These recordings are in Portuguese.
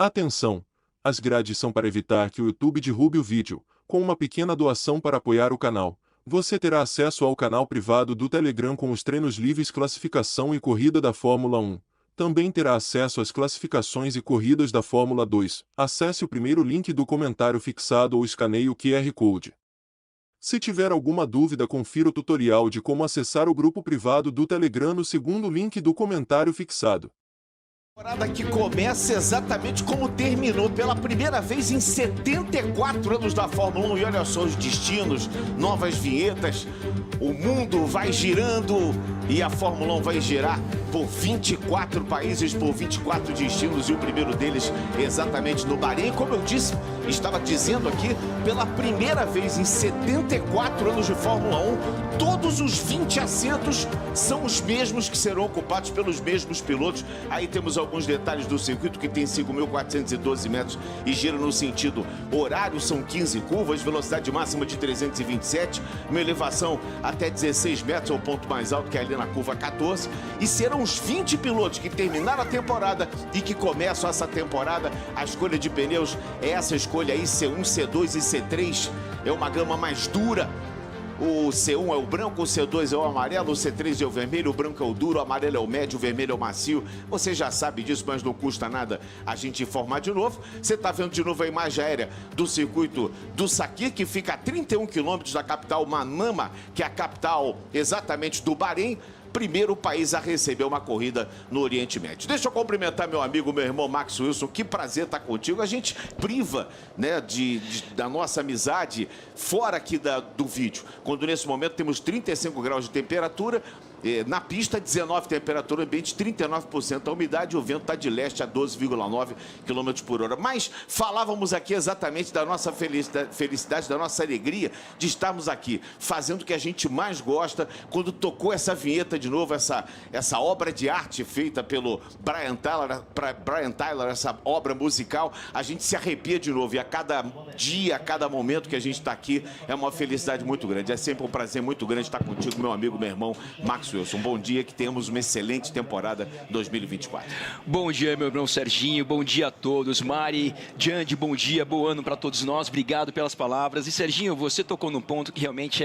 Atenção! As grades são para evitar que o YouTube derrube o vídeo. Com uma pequena doação para apoiar o canal, você terá acesso ao canal privado do Telegram com os treinos livres, classificação e corrida da Fórmula 1. Também terá acesso às classificações e corridas da Fórmula 2. Acesse o primeiro link do comentário fixado ou escaneie o QR Code. Se tiver alguma dúvida, confira o tutorial de como acessar o grupo privado do Telegram no segundo link do comentário fixado. Temporada que começa exatamente como terminou, pela primeira vez em 74 anos da Fórmula 1. E olha só os destinos, novas vinhetas, o mundo vai girando e a Fórmula 1 vai girar por 24 países, por 24 destinos, e o primeiro deles exatamente no Bahrein. Como eu disse, estava dizendo aqui, pela primeira vez em 74 anos de Fórmula 1, todos os 20 assentos são os mesmos que serão ocupados pelos mesmos pilotos. Aí temos alguns detalhes do circuito, que tem 5.412 metros e gira no sentido horário, são 15 curvas, velocidade máxima de 327, uma elevação até 16 metros, é o ponto mais alto, que é ali na curva 14, e serão os 20 pilotos que terminaram a temporada e que começam essa temporada. A escolha de pneus é essa escolha aí, C1, C2 e C3, é uma gama mais dura. O C1 é o branco, o C2 é o amarelo, o C3 é o vermelho, o branco é o duro, o amarelo é o médio, o vermelho é o macio. Você já sabe disso, mas não custa nada a gente informar de novo. Você está vendo de novo a imagem aérea do circuito do Sakhir, que fica a 31 quilômetros da capital Manama, que é a capital exatamente do Bahrein. Primeiro país a receber uma corrida no Oriente Médio. Deixa eu cumprimentar meu amigo, meu irmão Max Wilson. Que prazer estar contigo. A gente priva, né, da nossa amizade fora aqui do vídeo. Quando nesse momento temos 35 graus de temperatura, na pista 19 temperatura ambiente, 39% a umidade, o vento está de leste a 12,9 km por hora. Mas falávamos aqui exatamente da nossa felicidade, da nossa alegria de estarmos aqui, fazendo o que a gente mais gosta. Quando tocou essa vinheta de novo, essa obra de arte feita pelo Brian Tyler, essa obra musical, a gente se arrepia de novo. E a cada dia, a cada momento que a gente está aqui, é uma felicidade muito grande. É sempre um prazer muito grande estar contigo, meu amigo, meu irmão Max Wilson. Bom dia, que tenhamos uma excelente temporada 2024. Bom dia, meu irmão Serginho. Bom dia a todos. Mari, Jandy, bom dia, bom ano para todos nós. Obrigado pelas palavras. E Serginho, você tocou num ponto que realmente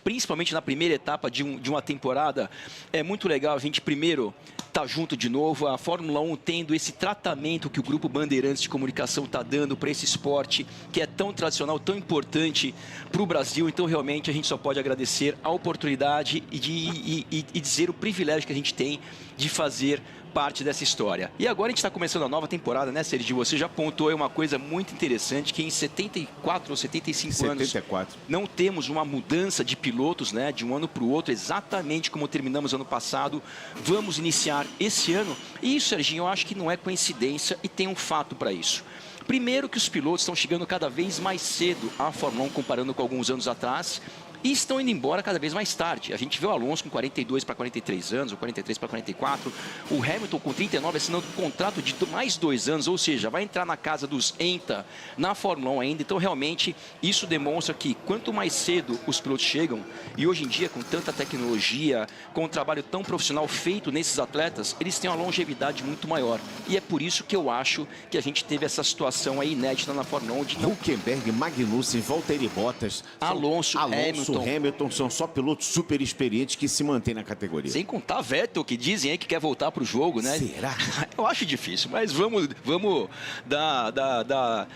principalmente na primeira etapa de uma temporada, é muito legal a gente primeiro estar junto de novo. A Fórmula 1 tendo esse tratamento que o Grupo Bandeirantes de Comunicação está dando para esse esporte que é tão tradicional, tão importante para o Brasil. Então, realmente, a gente só pode agradecer a oportunidade e dizer o privilégio que a gente tem de fazer parte dessa história. E agora a gente está começando a nova temporada, né, Sergio? Você já apontou aí uma coisa muito interessante, que em 74 ou 75 anos não temos uma mudança de pilotos, né, de um ano para o outro, exatamente como terminamos ano passado. Vamos iniciar esse ano. E isso, Serginho, eu acho que não é coincidência e tem um fato para isso. Primeiro, que os pilotos estão chegando cada vez mais cedo à Fórmula 1, comparando com alguns anos atrás, e estão indo embora cada vez mais tarde. A gente vê o Alonso com 42 para 43 anos, ou 43 para 44, o Hamilton com 39 assinando um contrato de mais 2 anos, ou seja, vai entrar na casa dos ENTA na Fórmula 1 ainda. Então, realmente, isso demonstra que quanto mais cedo os pilotos chegam, e hoje em dia, com tanta tecnologia, com um trabalho tão profissional feito nesses atletas, eles têm uma longevidade muito maior. E é por isso que eu acho que a gente teve essa situação aí inédita na Fórmula 1. De não... Hülkenberg, Magnussen, Valtteri Bottas, Hamilton, Hamilton são só pilotos super experientes que se mantêm na categoria. Sem contar Vettel, que dizem aí que quer voltar para o jogo, né? Será? Eu acho difícil, mas vamos dar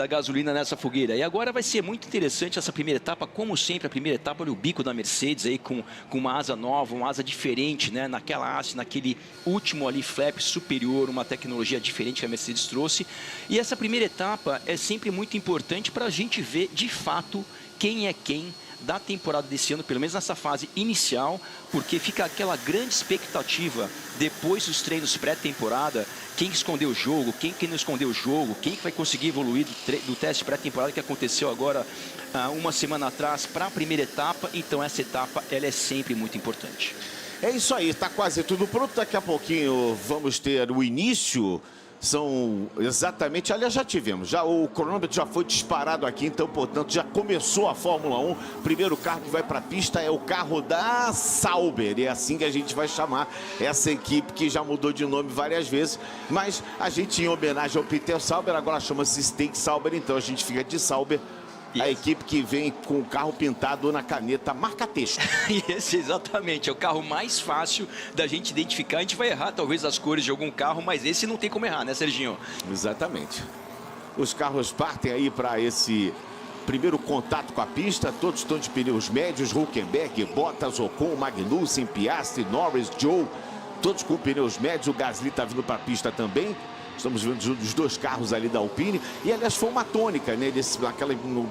gasolina nessa fogueira. E agora vai ser muito interessante essa primeira etapa. Como sempre, a primeira etapa, olha o bico da Mercedes aí com uma asa nova, uma asa diferente, né? Naquela haste, naquele último ali flap superior, uma tecnologia diferente que a Mercedes trouxe. E essa primeira etapa é sempre muito importante para a gente ver, de fato, quem é quem da temporada desse ano, pelo menos nessa fase inicial, porque fica aquela grande expectativa depois dos treinos pré-temporada, quem escondeu o jogo, quem não escondeu o jogo, quem vai conseguir evoluir do teste pré-temporada que aconteceu agora uma semana atrás para a primeira etapa. Então essa etapa ela é sempre muito importante. É isso aí, está quase tudo pronto. Daqui a pouquinho vamos ter o início São exatamente, aliás, já tivemos, o cronômetro já foi disparado aqui, então, portanto, já começou a Fórmula 1. Primeiro carro que vai para a pista é o carro da Sauber, e é assim que a gente vai chamar essa equipe que já mudou de nome várias vezes, mas a gente, em homenagem ao Peter Sauber, agora chama-se Stake Sauber, então a gente fica de Sauber. A equipe que vem com o carro pintado na caneta marca-texto. Esse, exatamente, é o carro mais fácil da gente identificar. A gente vai errar, talvez, as cores de algum carro, mas esse não tem como errar, né, Serginho? Exatamente. Os carros partem aí para esse primeiro contato com a pista. Todos estão de pneus médios. Hülkenberg, Bottas, Ocon, Magnussen, Piastri, Norris, Joe. Todos com pneus médios. O Gasly está vindo para a pista também. Estamos vendo os dois carros ali da Alpine. E, aliás, foi uma tônica, né?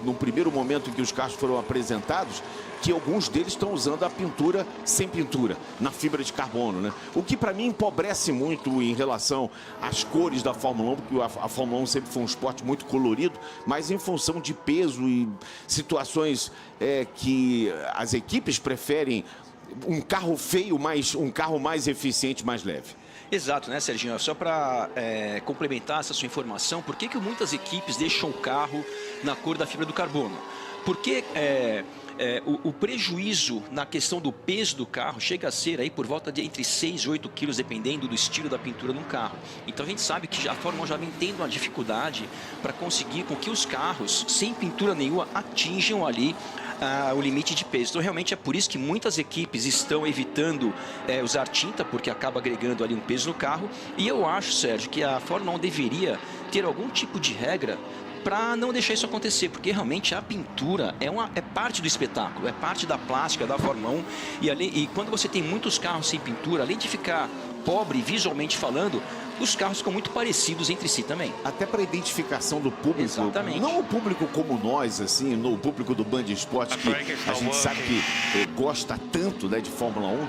No primeiro momento em que os carros foram apresentados, que alguns deles estão usando a pintura sem pintura, na fibra de carbono, né? O que, para mim, empobrece muito em relação às cores da Fórmula 1, porque a Fórmula 1 sempre foi um esporte muito colorido, mas em função de peso e situações que as equipes preferem um carro feio, mas um carro mais eficiente, mais leve. Exato, né, Serginho? Só para complementar essa sua informação, por que muitas equipes deixam o carro na cor da fibra do carbono? Porque o prejuízo na questão do peso do carro chega a ser aí por volta de entre 6 e 8 quilos, dependendo do estilo da pintura no carro. Então a gente sabe que a Fórmula 1 já vem tendo uma dificuldade para conseguir com que os carros, sem pintura nenhuma, atinjam ali o limite de peso. Então realmente é por isso que muitas equipes estão evitando usar tinta, porque acaba agregando ali um peso no carro. E eu acho, Sérgio, que a Fórmula 1 deveria ter algum tipo de regra para não deixar isso acontecer, porque realmente a pintura é parte do espetáculo, é parte da plástica da Fórmula 1. E quando você tem muitos carros sem pintura, além de ficar pobre visualmente falando, os carros ficam muito parecidos entre si também. Até para identificação do público. Exatamente. Não o público como nós, assim, no público do Band Esporte, que a gente sabe que gosta tanto, né, de Fórmula 1.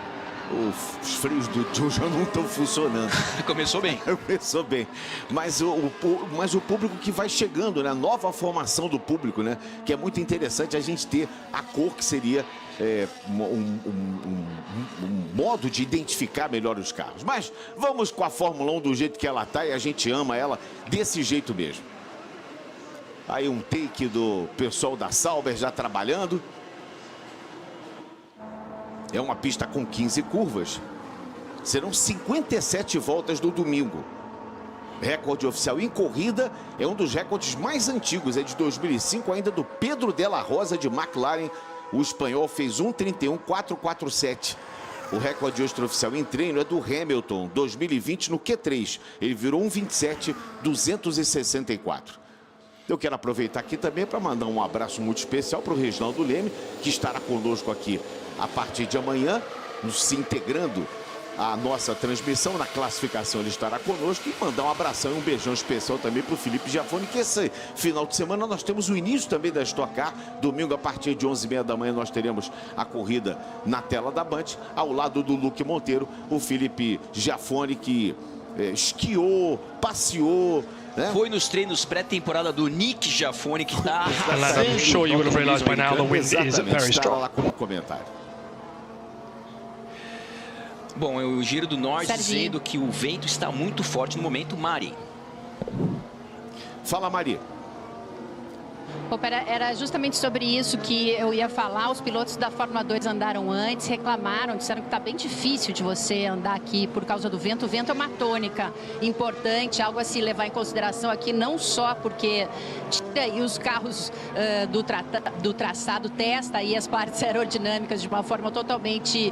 Os freios do Joe já não estão funcionando. Começou bem. Começou bem. Mas o público que vai chegando, né? A nova formação do público, né? Que é muito interessante a gente ter a cor que seria um modo de identificar melhor os carros. Mas vamos com a Fórmula 1 do jeito que ela está, e a gente ama ela desse jeito mesmo. Aí um take do pessoal da Sauber já trabalhando. É uma pista com 15 curvas. Serão 57 voltas no domingo. Recorde oficial em corrida é um dos recordes mais antigos. É de 2005, ainda do Pedro Della Rosa, de McLaren. O espanhol fez 1:31.447. O recorde extraoficial em treino é do Hamilton, 2020, no Q3. Ele virou 1:27.264. Eu quero aproveitar aqui também para mandar um abraço muito especial para o Reginaldo Leme, que estará conosco aqui a partir de amanhã, se integrando à nossa transmissão. Na classificação ele estará conosco, e mandar um abração e um beijão especial também para o Felipe Giafone, que esse final de semana nós temos o início também da Stock Car. Domingo, a partir de 11h30 da manhã, nós teremos a corrida na tela da Band, ao lado do Luque Monteiro, o Felipe Giafone, que esquiou, passeou, né? Foi nos treinos pré-temporada do Nick Giafone, que está I'm sure you will have realized by now the wind is very strong. Lá como comentário. Bom, é o Giro do Norte Serginho, dizendo que o vento está muito forte no momento. Mari. Fala, Mari. Era justamente sobre isso que eu ia falar. Os pilotos da Fórmula 2 andaram antes, reclamaram, disseram que está bem difícil de você andar aqui por causa do vento. O vento é uma tônica importante, algo a se levar em consideração aqui, não só porque tira aí os carros do traçado, testa aí as partes aerodinâmicas de uma forma totalmente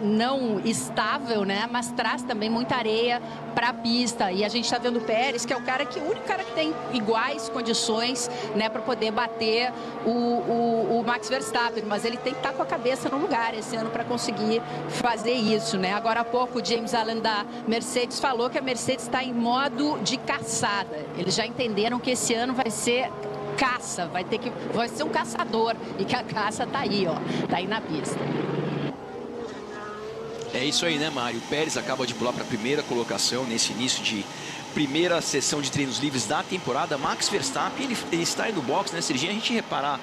não estável, né? Mas traz também muita areia para a pista. E a gente está vendo o Pérez, que é o único cara que tem iguais condições, né, para poder bater o Max Verstappen, mas ele tem que estar com a cabeça no lugar esse ano para conseguir fazer isso, né? Agora há pouco o James Allen da Mercedes falou que a Mercedes está em modo de caçada. Eles já entenderam que esse ano vai ser caça, vai ser um caçador, e que a caça tá aí, ó, tá aí na pista. É isso aí, né, Mário? O Pérez acaba de pular para a primeira colocação nesse início de primeira sessão de treinos livres da temporada. Max Verstappen, ele está aí no box, né, Serginho? A gente reparar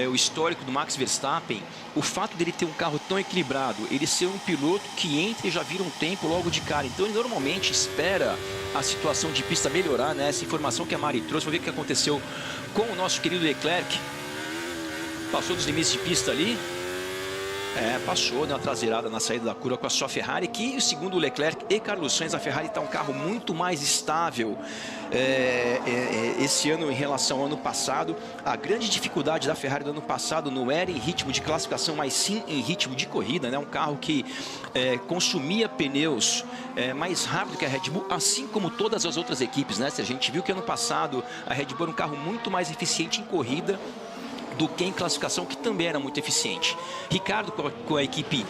o histórico do Max Verstappen, o fato dele ter um carro tão equilibrado, ele ser um piloto que entra e já vira um tempo logo de cara. Então ele normalmente espera a situação de pista melhorar, né? Essa informação que a Mari trouxe, vamos ver o que aconteceu com o nosso querido Leclerc. Passou dos limites de pista ali. Passou, deu uma traseirada na saída da curva com a sua Ferrari, que segundo o Leclerc e Carlos Sainz, a Ferrari está um carro muito mais estável esse ano em relação ao ano passado. A grande dificuldade da Ferrari do ano passado não era em ritmo de classificação, mas sim em ritmo de corrida, né? Um carro que consumia pneus mais rápido que a Red Bull, assim como todas as outras equipes, né? Se a gente viu que ano passado a Red Bull era um carro muito mais eficiente em corrida do que em classificação, que também era muito eficiente. Ricardo com a equipe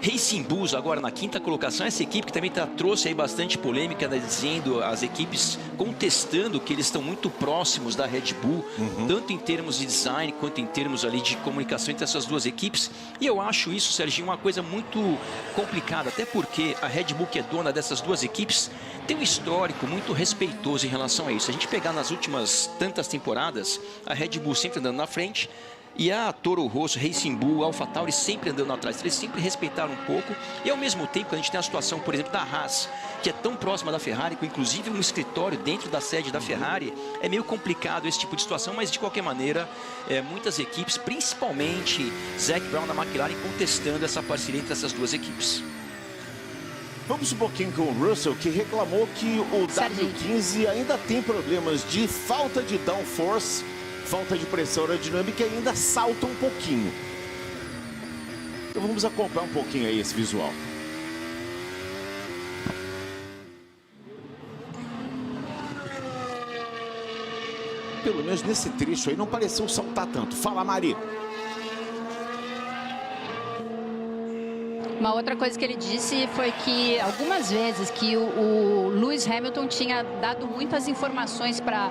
Racing Bulls agora na 5ª colocação, essa equipe que também trouxe aí bastante polêmica, né, dizendo, as equipes contestando que eles estão muito próximos da Red Bull, tanto em termos de design quanto em termos ali de comunicação entre essas duas equipes. E eu acho isso, Serginho, uma coisa muito complicada, até porque a Red Bull, que é dona dessas duas equipes, tem um histórico muito respeitoso em relação a isso. Se a gente pegar nas últimas tantas temporadas, a Red Bull sempre andando na frente, e a Toro Rosso, Racing Bull, AlphaTauri sempre andando atrás. Eles sempre respeitaram um pouco. E ao mesmo tempo, a gente tem a situação, por exemplo, da Haas, que é tão próxima da Ferrari, com inclusive um escritório dentro da sede da Ferrari. É meio complicado esse tipo de situação, mas de qualquer maneira, muitas equipes, principalmente Zac Brown da McLaren, contestando essa parceria entre essas duas equipes. Vamos um pouquinho com o Russell, que reclamou que o W15 ainda tem problemas de falta de downforce, falta de pressão aerodinâmica, e ainda salta um pouquinho. Então vamos acompanhar um pouquinho aí esse visual. Pelo menos nesse trecho aí não pareceu saltar tanto. Fala, Mari. Uma outra coisa que ele disse foi que algumas vezes que o Lewis Hamilton tinha dado muitas informações para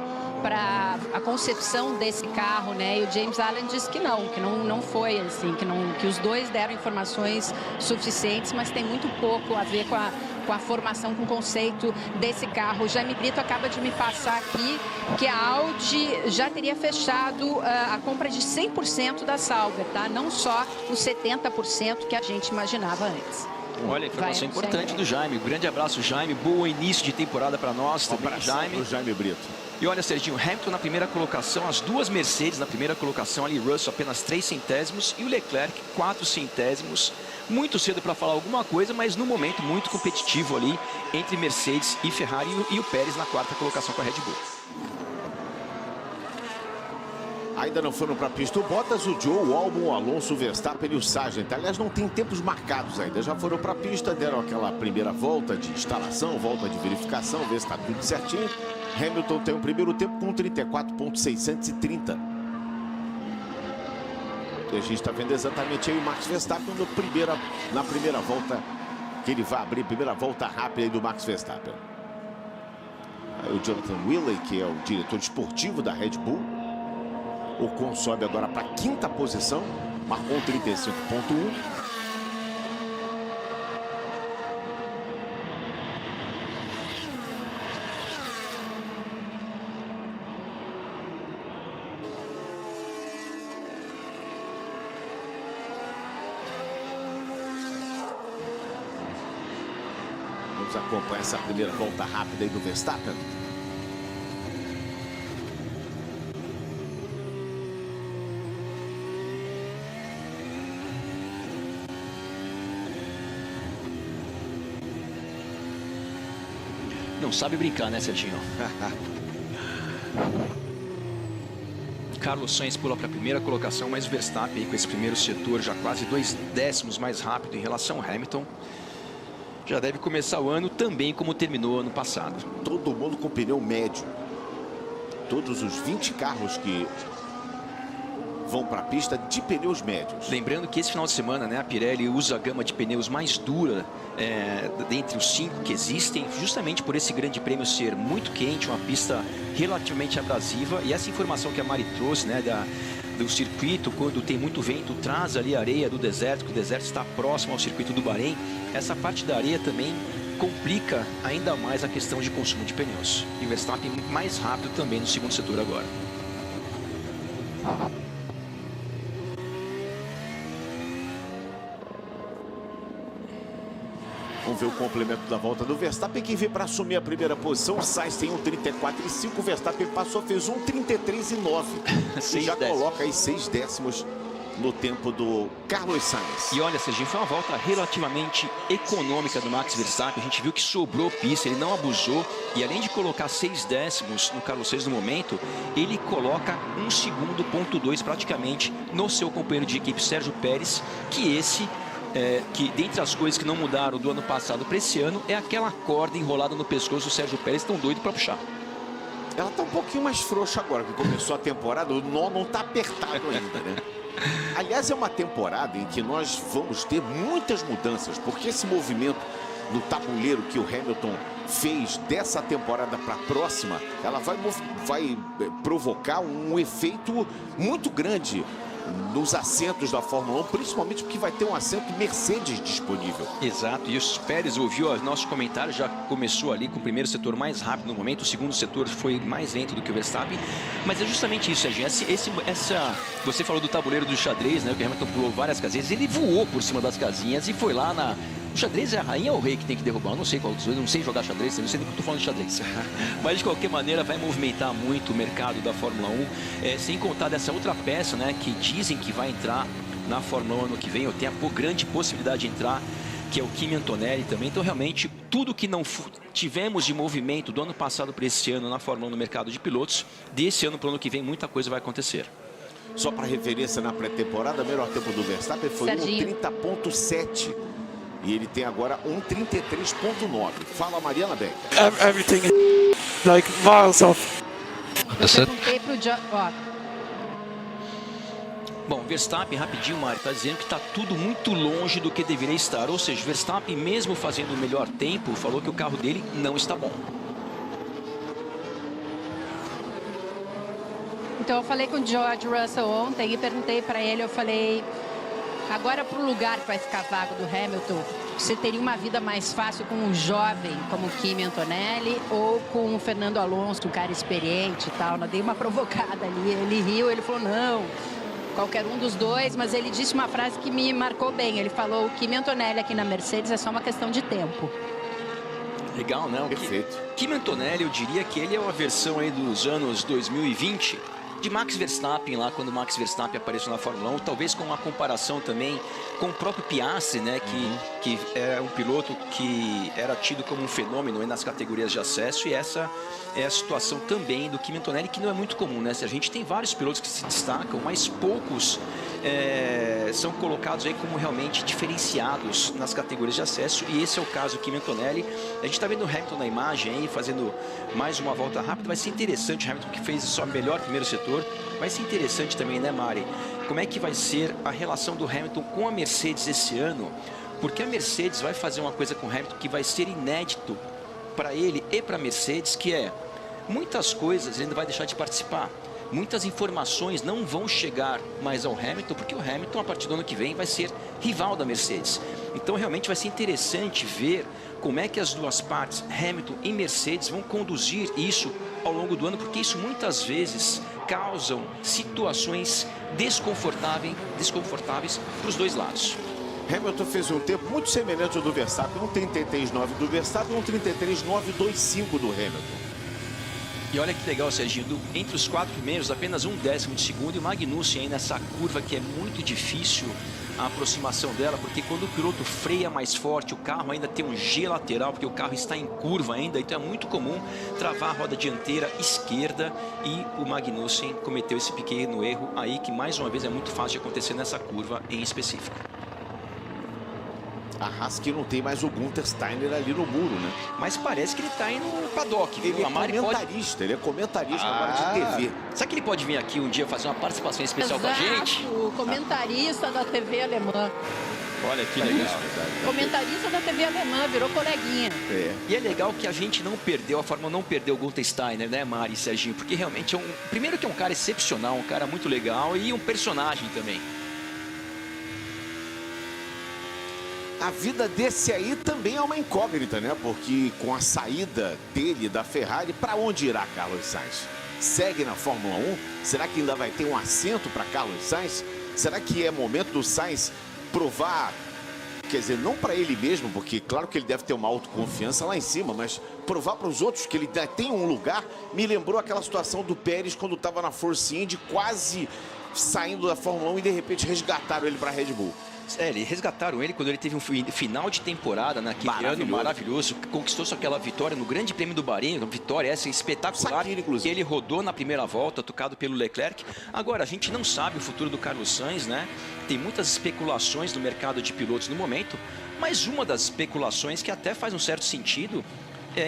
a concepção desse carro, né? E o James Allen disse que não foi assim, que os dois deram informações suficientes, mas tem muito pouco a ver com a formação, com o conceito desse carro. O Jaime Brito acaba de me passar aqui que a Audi já teria fechado a compra de 100% da Sauber, tá? Não só os 70% que a gente imaginava antes. Olha, informação importante do Jaime. Um grande abraço, Jaime. Bom início de temporada para nós também, Jaime. Jaime Brito. E olha, Serginho, Hamilton na primeira colocação, as duas Mercedes na primeira colocação, ali Russell apenas 3 centésimos e o Leclerc 4 centésimos. Muito cedo para falar alguma coisa, mas no momento muito competitivo ali entre Mercedes e Ferrari, e o Pérez na 4ª colocação com a Red Bull. Ainda não foram para a pista o Bottas, o Joe, o Albon, o Alonso, o Verstappen e o Sargent. Aliás, não tem tempos marcados ainda. Já foram para a pista, deram aquela primeira volta de instalação, volta de verificação, ver se está tudo certinho. Hamilton tem o primeiro tempo com 34.630. E a gente está vendo exatamente aí o Max Verstappen na primeira volta, que ele vai abrir, primeira volta rápida aí do Max Verstappen. Aí o Jonathan Willey, que é o diretor esportivo da Red Bull. O Ocon sobe agora para a 5ª posição, marcou 35.1. Vamos acompanhar essa primeira volta rápida aí do Verstappen. Não sabe brincar, né, Serginho? Carlos Sainz pula para a primeira colocação, mas o Verstappen com esse primeiro setor já quase 2 décimos mais rápido em relação ao Hamilton. Já deve começar o ano também como terminou ano passado. Todo mundo com pneu médio. Todos os 20 carros que vão para a pista de pneus médios. Lembrando que esse final de semana, né, a Pirelli usa a gama de pneus mais dura dentre os 5 que existem, justamente por esse grande prêmio ser muito quente, uma pista relativamente abrasiva. E essa informação que a Mari trouxe, né, do circuito, quando tem muito vento, traz ali a areia do deserto, que o deserto está próximo ao circuito do Bahrein. Essa parte da areia também complica ainda mais a questão de consumo de pneus. E o Verstappen mais rápido também no segundo setor agora. ver o complemento da volta do Verstappen. Quem veio para assumir a primeira posição, o Sainz tem 1,34,5. O Verstappen passou, fez 1,33,9. E já coloca aí 6 décimos no tempo do Carlos Sainz. E olha, Serginho, foi uma volta relativamente econômica do Max Verstappen. A gente viu que sobrou pista, ele não abusou. E além de colocar 6 décimos no Carlos Sainz no momento, ele coloca 1 segundo, ponto 2 praticamente no seu companheiro de equipe, Sérgio Pérez, que dentre as coisas que não mudaram do ano passado para esse ano, é aquela corda enrolada no pescoço do Sérgio Pérez, tão doido para puxar. Ela tá um pouquinho mais frouxa agora, que começou a temporada, o nó não tá apertado ainda, né? Aliás, é uma temporada em que nós vamos ter muitas mudanças, porque esse movimento no tabuleiro que o Hamilton fez dessa temporada para a próxima, ela vai provocar um efeito muito grande nos assentos da Fórmula 1, principalmente porque vai ter um assento Mercedes disponível. Exato, e o Pérez ouviu nosso comentário, já começou ali com o primeiro setor mais rápido no momento, o segundo setor foi mais lento do que o Verstappen, mas é justamente isso, Serginho, você falou do tabuleiro do xadrez, né, que o Hamilton pulou várias casinhas, ele voou por cima das casinhas e foi lá O xadrez é a rainha ou o rei que tem que derrubar? Eu não sei qual dos dois, eu não sei jogar xadrez, eu não sei nem que eu estou falando de xadrez. Mas de qualquer maneira vai movimentar muito o mercado da Fórmula 1, sem contar dessa outra peça, né, que dizem que vai entrar na Fórmula 1 ano que vem, ou tem a grande possibilidade de entrar, que é o Kimi Antonelli também. Então realmente tudo que não tivemos de movimento do ano passado para esse ano na Fórmula 1 no mercado de pilotos, desse ano para o ano que vem muita coisa vai acontecer. Só para referência, na pré-temporada, o melhor tempo do Verstappen foi 1:30.7. E ele tem agora 1:33.9. Fala, Mariana Beck. Everything is like miles off. Eu perguntei pro Bom, Verstappen, rapidinho, Mário, está dizendo que está tudo muito longe do que deveria estar. Ou seja, Verstappen, mesmo fazendo o melhor tempo, falou que o carro dele não está bom. Então eu falei com o George Russell ontem e perguntei para ele, eu falei, agora para o lugar que vai ficar vago do Hamilton, você teria uma vida mais fácil com um jovem como o Kimi Antonelli ou com o Fernando Alonso, um cara experiente e tal? Eu dei uma provocada ali, ele riu, ele falou, não, qualquer um dos dois, mas ele disse uma frase que me marcou bem, ele falou, o Kimi Antonelli aqui na Mercedes é só uma questão de tempo. Legal, né? Perfeito. Kimi Antonelli, eu diria que ele é uma versão aí dos anos 2020 de Max Verstappen, lá quando Max Verstappen apareceu na Fórmula 1, talvez com uma comparação também com o próprio Piastri, né, que é um piloto que era tido como um fenômeno aí nas categorias de acesso, e essa é a situação também do Kimi Antonelli, que não é muito comum, né? A gente tem vários pilotos que se destacam, mas poucos são colocados aí como realmente diferenciados nas categorias de acesso, e esse é o caso do Kimi Antonelli. A gente está vendo o Hamilton na imagem aí, fazendo mais uma volta rápida. Vai ser interessante, o Hamilton que fez o seu melhor primeiro setor, vai ser interessante também, né, Mari? Como é que vai ser a relação do Hamilton com a Mercedes esse ano, porque a Mercedes vai fazer uma coisa com o Hamilton que vai ser inédito para ele e para a Mercedes, que é muitas coisas ele ainda vai deixar de participar. Muitas informações não vão chegar mais ao Hamilton, porque o Hamilton, a partir do ano que vem, vai ser rival da Mercedes. Então, realmente vai ser interessante ver como é que as duas partes, Hamilton e Mercedes, vão conduzir isso ao longo do ano, porque isso muitas vezes causam situações desconfortáveis para os dois lados. Hamilton fez um tempo muito semelhante ao do Verstappen, 1:33.9 do Verstappen e 1:33.925 do Hamilton. E olha que legal, Serginho, entre os 4 primeiros, apenas 1/10 de segundo, e o Magnussen aí nessa curva que é muito difícil a aproximação dela, porque quando o piloto freia mais forte, o carro ainda tem um G lateral, porque o carro está em curva ainda, então é muito comum travar a roda dianteira esquerda, e o Magnussen cometeu esse pequeno erro aí, que mais uma vez é muito fácil de acontecer nessa curva em específico. A Haas que não tem mais o Gunther Steiner ali no muro, né? Mas parece que ele está aí no paddock, viu? Ele é comentarista, agora de TV. Será que ele pode vir aqui um dia fazer uma participação especial com a gente? O comentarista da TV alemã. Olha que legal. Comentarista da TV alemã, virou coleguinha. E é legal que a gente não perdeu, a Fórmula não perdeu o Gunther Steiner, né, Mari e Serginho? Porque realmente primeiro que é um cara excepcional, um cara muito legal e um personagem também. A vida desse aí também é uma incógnita, né? Porque com a saída dele da Ferrari, para onde irá Carlos Sainz? Segue na Fórmula 1? Será que ainda vai ter um assento para Carlos Sainz? Será que é momento do Sainz provar quer dizer, não para ele mesmo, porque claro que ele deve ter uma autoconfiança lá em cima, mas provar para os outros que ele tem um lugar, me lembrou aquela situação do Pérez quando estava na Force Indy, quase saindo da Fórmula 1 e de repente resgataram ele para a Red Bull. Eles resgataram ele quando ele teve um final de temporada naquele ano maravilhoso, conquistou só aquela vitória no Grande Prêmio do Bahrein, uma vitória essa espetacular, que ele rodou na primeira volta, tocado pelo Leclerc. Agora, a gente não sabe o futuro do Carlos Sainz, né? Tem muitas especulações no mercado de pilotos no momento, mas uma das especulações que até faz um certo sentido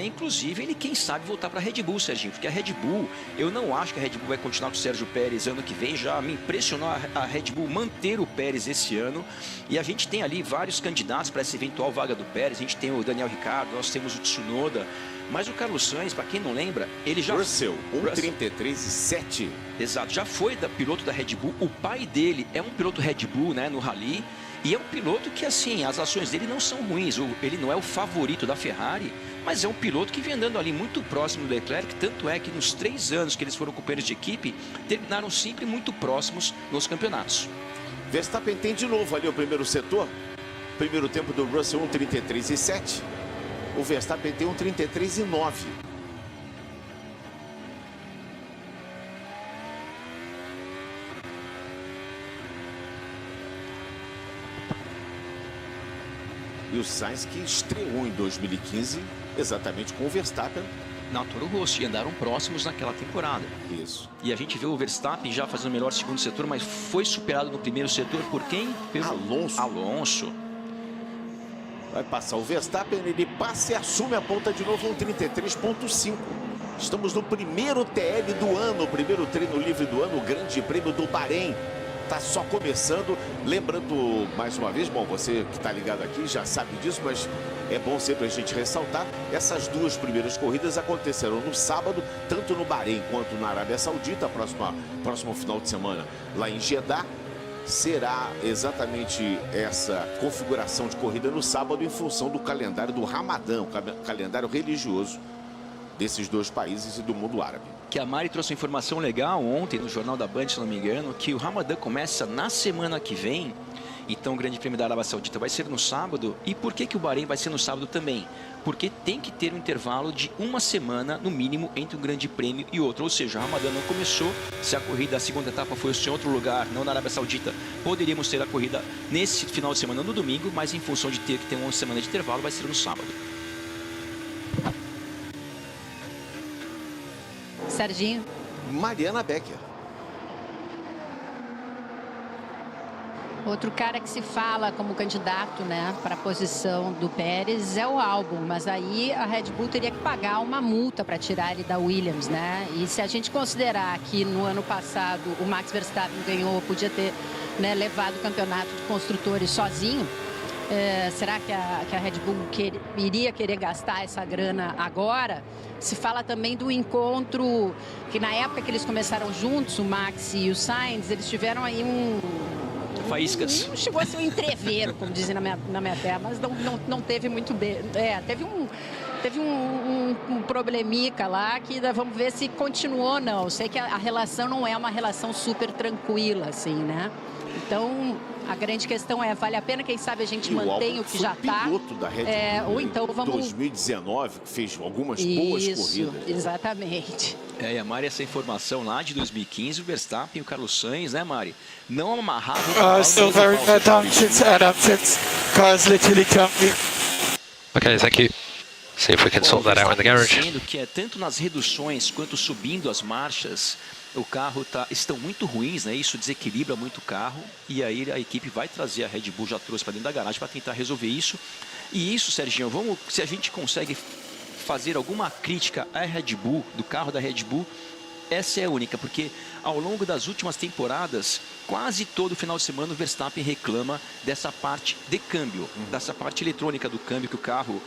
inclusive, ele quem sabe voltar para a Red Bull, Serginho, porque a Red Bull, eu não acho que a Red Bull vai continuar com o Sérgio Pérez ano que vem, já me impressionou a Red Bull manter o Pérez esse ano, e a gente tem ali vários candidatos para essa eventual vaga do Pérez, a gente tem o Daniel Ricciardo, nós temos o Tsunoda, mas o Carlos Sainz, para quem não lembra, ele já... Russell, 1:33.7. Exato, já foi piloto da Red Bull, o pai dele é um piloto Red Bull, né, no Rally, e é um piloto que, assim, as ações dele não são ruins, ele não é o favorito da Ferrari, mas é um piloto que vem andando ali muito próximo do Leclerc, tanto é que nos 3 anos que eles foram companheiros de equipe, terminaram sempre muito próximos nos campeonatos. Verstappen tem de novo ali o primeiro setor, primeiro tempo do Russell 1:33.7, o Verstappen tem 1:33.9. E o Sainz que estreou em 2015 exatamente com o Verstappen na Toro Rosso, e andaram próximos naquela temporada. Isso. E a gente vê o Verstappen já fazendo o melhor segundo setor, mas foi superado no primeiro setor por quem? Pelo Alonso. Vai passar o Verstappen, ele passa e assume a ponta de novo, 1:33.5. Estamos no primeiro TL do ano, o primeiro treino livre do ano, o Grande Prêmio do Bahrein. Tá só começando, lembrando mais uma vez, bom, você que está ligado aqui já sabe disso, mas é bom sempre a gente ressaltar, essas 2 primeiras corridas aconteceram no sábado, tanto no Bahrein quanto na Arábia Saudita, próximo final de semana lá em Jeddah. Será exatamente essa configuração de corrida no sábado em função do calendário do Ramadã, o calendário religioso desses 2 países e do mundo árabe. Que a Mari trouxe uma informação legal ontem no Jornal da Band, se não me engano, que o Ramadã começa na semana que vem. Então o Grande Prêmio da Arábia Saudita vai ser no sábado. E por que o Bahrein vai ser no sábado também? Porque tem que ter um intervalo de 1 semana, no mínimo, entre um Grande Prêmio e outro. Ou seja, o Ramadã não começou. Se a corrida, a segunda etapa fosse em outro lugar, não na Arábia Saudita, poderíamos ter a corrida nesse final de semana no domingo, mas em função de ter que ter 1 semana de intervalo, vai ser no sábado. Serginho. Mariana Becker. Outro cara que se fala como candidato, né, para a posição do Pérez é o Albon, mas aí a Red Bull teria que pagar uma multa para tirar ele da Williams, né? E se a gente considerar que no ano passado o Max Verstappen ganhou, podia ter, né, levado o campeonato de construtores sozinho, será que a Red Bull iria querer gastar essa grana agora? Se fala também do encontro, que na época que eles começaram juntos, o Max e o Sainz, eles tiveram aí faíscas. Não chegou a ser um entreveiro, como dizem na minha terra, mas não teve muito bem. Teve um problemica lá que vamos ver se continuou ou não. Eu sei que a relação não é uma relação super tranquila, assim, né? Então, a grande questão é, vale a pena, quem sabe a gente mantém o que já está. Piloto da Red Bull, ou então vamos... 2019, que fez algumas boas corridas. Exatamente. E a Mari, essa informação lá de 2015, o Verstappen e o Carlos Sainz, né, Mari? Não amarravam... Still very bad down since cars literally jumping. Okay, thank you. See if we can sort that out in the garage. Sendo que tanto nas reduções quanto subindo as marchas, o carro estão muito ruins, né? Isso desequilibra muito o carro, e aí a equipe vai trazer, a Red Bull já trouxe para dentro da garagem para tentar resolver isso. E isso, Serginho, se a gente consegue fazer alguma crítica à Red Bull, do carro da Red Bull, essa é a única, porque ao longo das últimas temporadas, quase todo final de semana o Verstappen reclama dessa parte de câmbio, dessa parte eletrônica do câmbio, que o carro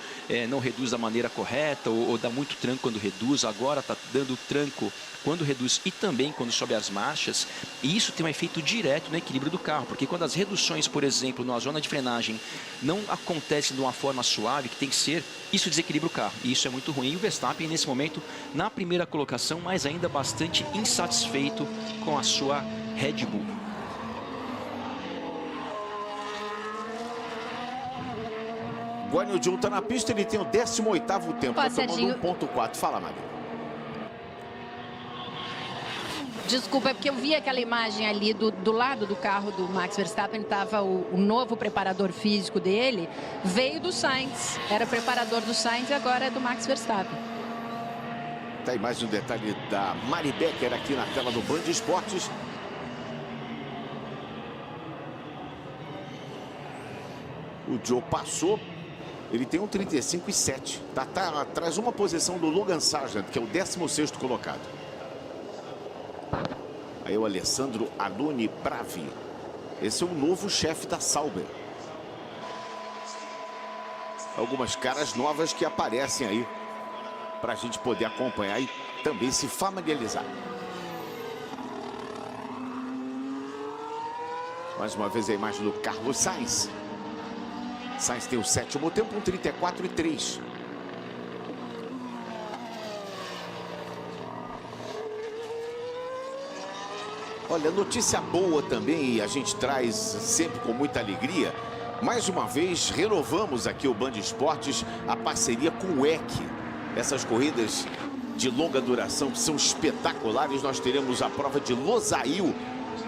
não reduz da maneira correta ou dá muito tranco quando reduz. Agora está dando tranco quando reduz e também quando sobe as marchas, e isso tem um efeito direto no equilíbrio do carro, porque quando as reduções, por exemplo, na zona de frenagem não acontecem de uma forma suave, que tem que ser, isso desequilibra o carro, e isso é muito ruim. E o Verstappen, nesse momento, na primeira colocação, mas ainda bastante insatisfeito com a sua Red Bull. Guanyu Zhou está na pista, ele tem o 18º tempo, Pô, tá tomando Serginho. 1.4. Fala, Maria. Desculpa, é porque eu vi aquela imagem ali do lado do carro do Max Verstappen, estava o novo preparador físico dele, veio do Sainz, era preparador do Sainz e agora é do Max Verstappen. Tá aí mais um detalhe da Mari Becker aqui na tela do Band Esportes. O Zhou passou, ele tem um 35,7. Tá atrás uma posição do Logan Sargent, que é o 16º colocado. Aí o Alessandro Aluni Bravi. Esse é o novo chefe da Sauber. Algumas caras novas que aparecem aí para a gente poder acompanhar e também se familiarizar. Mais uma vez a imagem do Carlos Sainz. Sainz tem o 7º tempo, um 34,3. Olha, notícia boa também, e a gente traz sempre com muita alegria. Mais uma vez, renovamos aqui o Band Esportes a parceria com o WEC. Essas corridas de longa duração que são espetaculares. Nós teremos a prova de Losail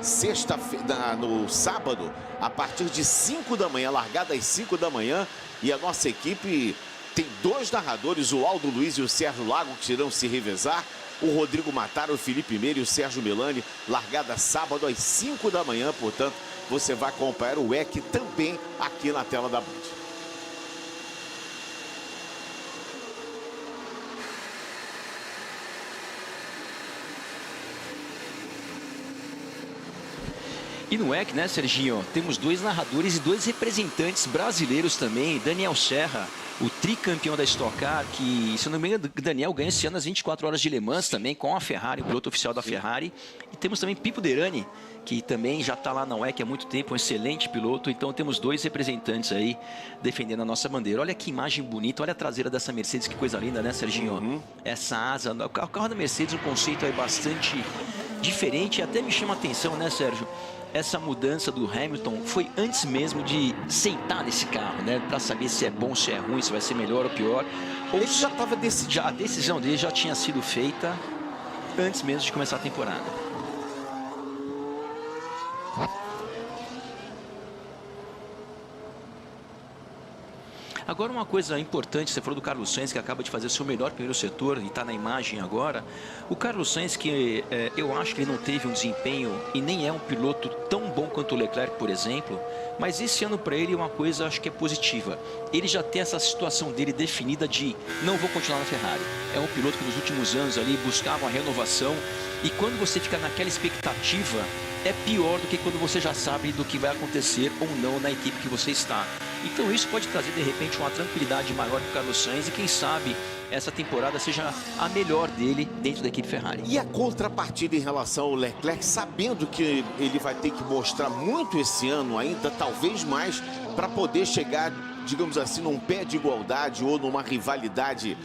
sexta-feira, no sábado, a partir de 5 da manhã, largada às 5 da manhã. E a nossa equipe tem 2 narradores, o Aldo Luiz e o Sérgio Lago, que irão se revezar. O Rodrigo Mataro, o Felipe Meire e o Sérgio Milani, largada sábado às 5 da manhã, portanto, você vai acompanhar o WEC também aqui na tela da Band. E no WEC, né, Serginho, temos 2 narradores e 2 representantes brasileiros também. Daniel Serra, o tricampeão da Stock Car, que, se eu não me engano, Daniel ganha esse ano as 24 horas de Le Mans também com a Ferrari, o piloto oficial da Ferrari. E temos também Pipo Derani, que também já está lá na WEC há muito tempo, um excelente piloto. Então temos 2 representantes aí defendendo a nossa bandeira. Olha que imagem bonita, olha a traseira dessa Mercedes, que coisa linda, né, Serginho? Essa asa, o carro da Mercedes, o conceito é bastante diferente, até me chama a atenção, né, Sérgio? Essa mudança do Hamilton foi antes mesmo de sentar nesse carro, né? Para saber se é bom, se é ruim, se vai ser melhor ou pior. Ou Ele já estava decidido. A decisão dele já tinha sido feita antes mesmo de começar a temporada. Agora, uma coisa importante, você falou do Carlos Sainz, que acaba de fazer seu melhor primeiro setor e está na imagem agora. O Carlos Sainz, que eu acho que ele não teve um desempenho e nem é um piloto tão bom quanto o Leclerc, por exemplo, mas esse ano para ele uma coisa acho que é positiva. Ele já tem essa situação dele definida de não vou continuar na Ferrari. É um piloto que nos últimos anos ali buscava uma renovação e quando você fica naquela expectativa, é pior do que quando você já sabe do que vai acontecer ou não na equipe que você está. Então isso pode trazer de repente uma tranquilidade maior para o Carlos Sainz e quem sabe essa temporada seja a melhor dele dentro da equipe Ferrari. E a contrapartida em relação ao Leclerc, sabendo que ele vai ter que mostrar muito esse ano ainda, talvez mais, para poder chegar, digamos assim, num pé de igualdade ou numa rivalidade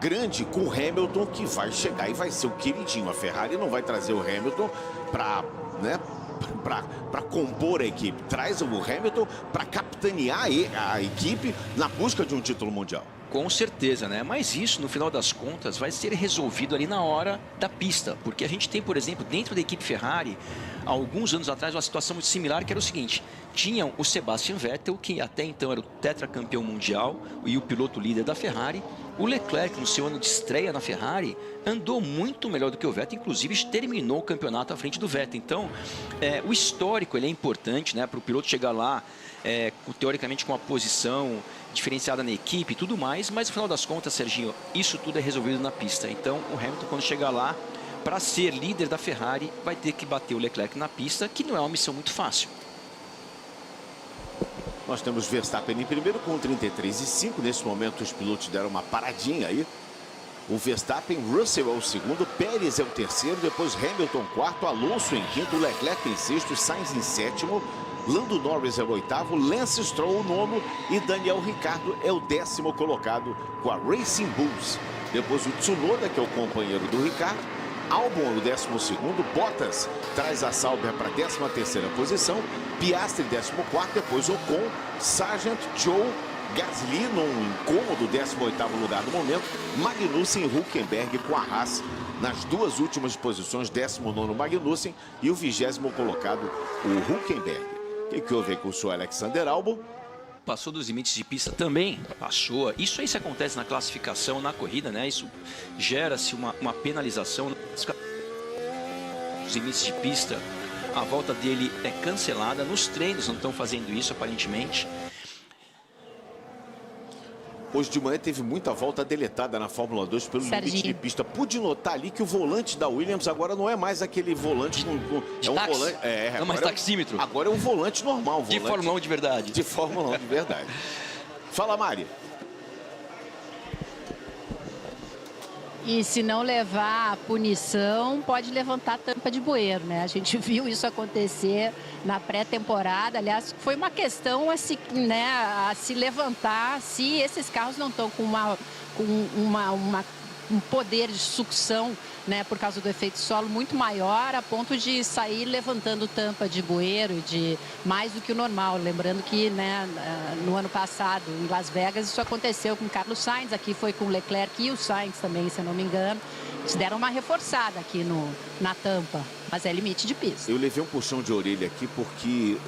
grande com o Hamilton, que vai chegar e vai ser o queridinho. A Ferrari não vai trazer o Hamilton para compor a equipe. Traz o Hamilton para capitanear a equipe na busca de um título mundial. Com certeza, né? Mas isso, no final das contas, vai ser resolvido ali na hora da pista. Porque a gente tem, por exemplo, dentro da equipe Ferrari, há alguns anos atrás, uma situação muito similar, que era o seguinte. Tinham o Sebastian Vettel, que até então era o tetracampeão mundial e o piloto líder da Ferrari. O Leclerc, no seu ano de estreia na Ferrari, andou muito melhor do que o Vettel, inclusive terminou o campeonato à frente do Vettel. Então, o histórico ele é importante, né, para o piloto chegar lá, teoricamente com uma posição diferenciada na equipe e tudo mais, mas no final das contas, Serginho, isso tudo é resolvido na pista. Então, o Hamilton, quando chegar lá, para ser líder da Ferrari, vai ter que bater o Leclerc na pista, que não é uma missão muito fácil. Nós temos Verstappen em primeiro com 33,5. Nesse momento os pilotos deram uma paradinha aí. O Verstappen, Russell é o segundo, Pérez é o terceiro, depois Hamilton quarto, Alonso em quinto, Leclerc em sexto, Sainz em sétimo, Lando Norris é o oitavo, Lance Stroll o nono e Daniel Ricciardo é o 10º colocado com a Racing Bulls. Depois o Tsunoda, que é o companheiro do Ricciardo, Albon é o 12º, Bottas traz a Sauber para a 13ª posição, Piastri 14º, depois Ocon, Sargent, Zhou Gasly num incômodo 18º lugar no momento. Magnussen e Hülkenberg com a Haas nas duas últimas posições, 19º Magnussen e o 20º colocado, o Hülkenberg. O que houve aí com o seu Alexander Albon? Passou dos limites de pista também, passou. Isso aí se acontece na classificação, na corrida, né? Isso gera-se uma penalização. Os limites de pista, a volta dele é cancelada. Nos treinos não estão fazendo isso, aparentemente. Hoje de manhã teve muita volta deletada na Fórmula 2 pelo limite de pista. Pude notar ali que o volante da Williams agora não é mais aquele volante com é um táxi. volante, não mais taxímetro. Agora é um volante normal, De Fórmula 1 de verdade. De Fórmula 1 de verdade. Fala, Mari. E se não levar a punição, pode levantar a tampa de bueiro, né? A gente viu isso acontecer na pré-temporada. Aliás, foi uma questão a se levantar se esses carros não estão com um poder de sucção, né, por causa do efeito solo muito maior, a ponto de sair levantando tampa de bueiro, de mais do que o normal. Lembrando que, né, no ano passado, em Las Vegas, isso aconteceu com o Carlos Sainz, aqui foi com o Leclerc e o Sainz também, se eu não me engano. Eles deram uma reforçada aqui na tampa, mas é limite de pista. Eu levei um puxão de orelha aqui porque,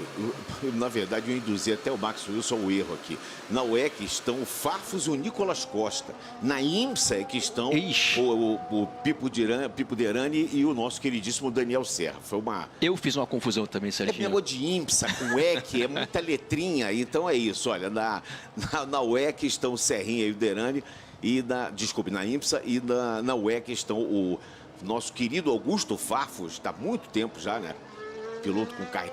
na verdade, eu induzi até o Max Wilson ao erro aqui. Na WEC estão o Farfus e o Nicolas Costa. Na IMSA é que estão o Pipo Derani e o nosso queridíssimo Daniel Serra. Foi uma... Eu fiz uma confusão também, Serginho. É negócio de IMSA com WEC, é muita letrinha. Então é isso, olha, na WEC estão o Serrinha e o Derani. E na IMSA e na WEC estão o nosso querido Augusto Farfus, está há muito tempo já, né? Piloto com carro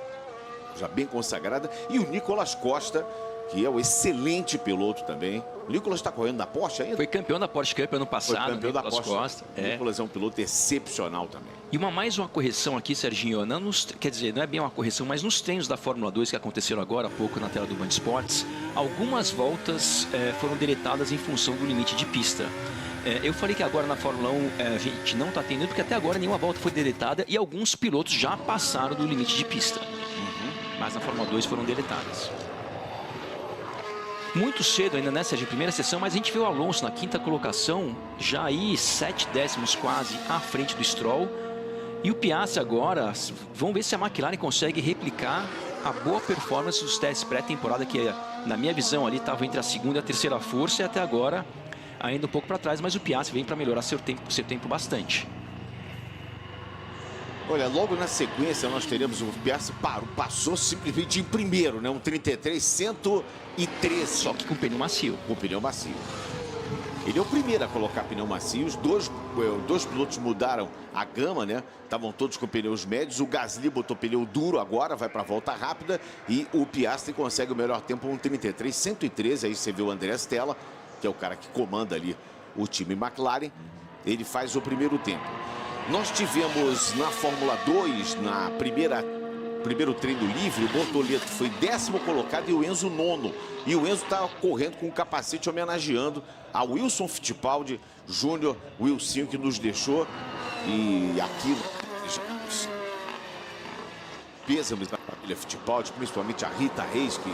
já bem consagrada. E o Nicolas Costa, que é um excelente piloto também. O Nicolas está correndo na Porsche ainda? Foi campeão da Porsche Cup ano passado. Foi campeão da Porsche. Costa. O Nicolas é um piloto excepcional também. E mais uma correção aqui, Serginho. Quer dizer, não é bem uma correção, mas nos treinos da Fórmula 2 que aconteceram agora há pouco na tela do Band Esportes, algumas voltas foram deletadas em função do limite de pista. Eu falei que agora na Fórmula 1 a gente não está tendo, porque até agora nenhuma volta foi deletada e alguns pilotos já passaram do limite de pista. Mas na Fórmula 2 foram deletadas. Muito cedo ainda, né, Sérgio? Primeira sessão, mas a gente viu o Alonso na quinta colocação, já aí 7 décimos quase à frente do Stroll. E o Piastri agora, vamos ver se a McLaren consegue replicar a boa performance dos testes pré-temporada, que na minha visão ali estava entre a segunda e a terceira força, e até agora ainda um pouco para trás, mas o Piastri vem para melhorar seu tempo bastante. Olha, logo na sequência nós teremos o Piastri passou simplesmente em primeiro, né? Um 33-113. Só que com pneu macio. Com pneu macio. Ele é o primeiro a colocar pneu macio. Os dois pilotos mudaram a gama, né? Estavam todos com pneus médios. O Gasly botou pneu duro agora, vai para a volta rápida. E o Piastri consegue o melhor tempo, um 33-113. Aí você vê o André Stella, que é o cara que comanda ali o time McLaren. Ele faz o primeiro tempo. Nós tivemos na Fórmula 2, na primeiro treino livre, o Bortoleto foi 10º colocado e o Enzo 9º. E o Enzo está correndo com o capacete homenageando a Wilson Fittipaldi Júnior, Wilson que nos deixou. E aqui, pêsames da família Fittipaldi, principalmente a Rita Reis, que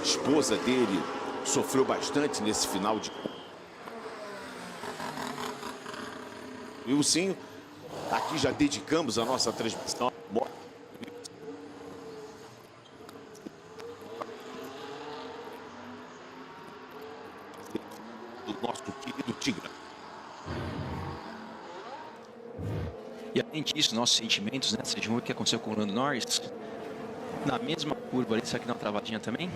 esposa dele sofreu bastante nesse final de... Wilson, aqui já dedicamos a nossa transmissão do nosso querido Tigre. E além disso, nossos sentimentos, né? Seja o que aconteceu com o Lando Norris, na mesma curva ali, será que dá uma travadinha também?